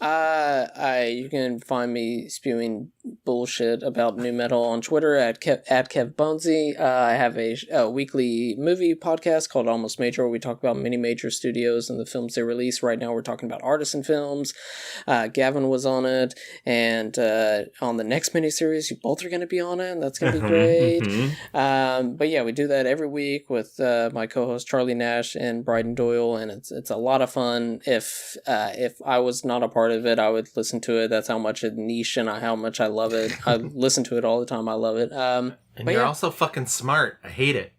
You can find me spewing bullshit about new metal on Twitter at Kev Bonesy. I have a weekly movie podcast called Almost Major, where we talk about many major studios and the films they release. Right now we're talking about artisan films. Gavin was on it, and on the next miniseries, you both are going to be on it, and that's going to be great. But yeah, we do that every week with my co-host Charlie Nash and Bryden Doyle, and it's a lot of fun. If I was not a part of it, I would listen to it. That's how much it's niche and how much I love it. I listen to it all the time. I love it. And you're also fucking smart. I hate it.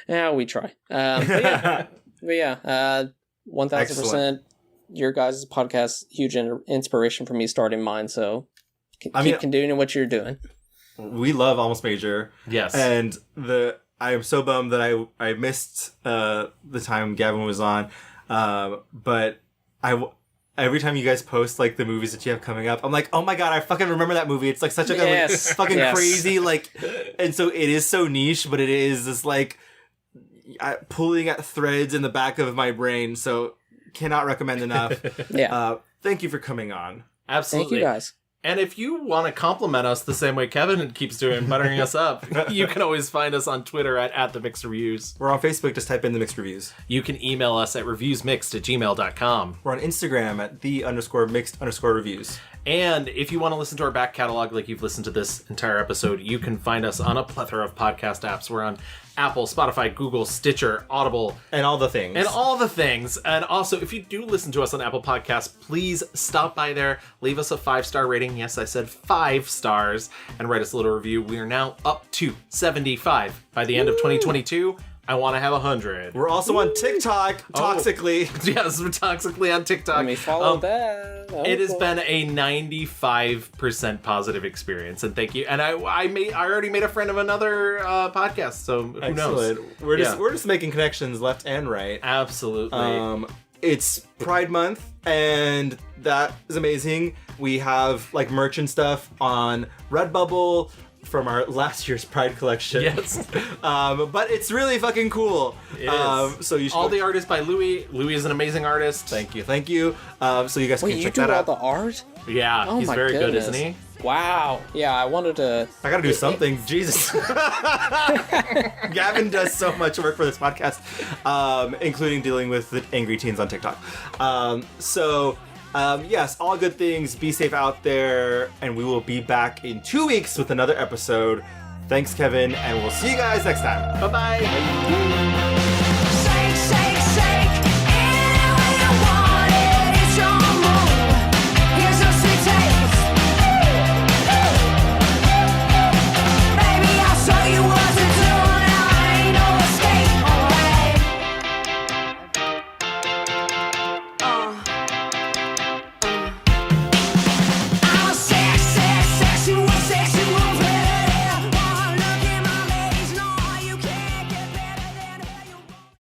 Yeah, we try. But yeah, 1000%. Your guys' podcast, huge inspiration for me starting mine. So keep continuing what you're doing. We love Almost Major. Yes. And I am so bummed that I missed the time Gavin was on. But every time you guys post like the movies that you have coming up, I'm like, oh my god, I fucking remember that movie. It's like such a fucking crazy and so it is so niche, but it is this like pulling at threads in the back of my brain. So cannot recommend enough. Thank you for coming on. Absolutely. Thank you guys. And if you want to compliment us the same way Kevin keeps doing, buttering us up, you can always find us on Twitter at The Mixed Reviews. We're on Facebook, just type in The Mixed Reviews. You can email us at reviewsmixed@gmail.com. We're on Instagram at _mixed_reviews. And if you want to listen to our back catalog like you've listened to this entire episode, you can find us on a plethora of podcast apps. We're on Apple, Spotify, Google, Stitcher, Audible. And all the things. And also, if you do listen to us on Apple Podcasts, please stop by there, leave us a 5-star rating. Yes, I said 5 stars. And write us a little review. We are now up to 75 by the end of 2022. I want to have 100. We're also on TikTok, toxically. Yes, we're toxically on TikTok. Let me follow that. It has been a 95% positive experience, and thank you. And I already made a friend of another podcast, so who knows? We're just making connections left and right. Absolutely. It's Pride Month, and that is amazing. We have like merch and stuff on Redbubble from our last year's Pride collection. Yes. But it's really fucking cool. It is. So you should all the art is by Louis. Louis is an amazing artist. Thank you. So you guys can check that out. Wait, you do all the art? Yeah, Oh he's my very goodness. good, isn't he? Wow. Yeah, I wanted to... I gotta do something. Jesus. Gavin does so much work for this podcast, including dealing with the angry teens on TikTok. Yes, all good things. Be safe out there, and we will be back in 2 weeks with another episode. Thanks, Kevin, and we'll see you guys next time. Bye-bye.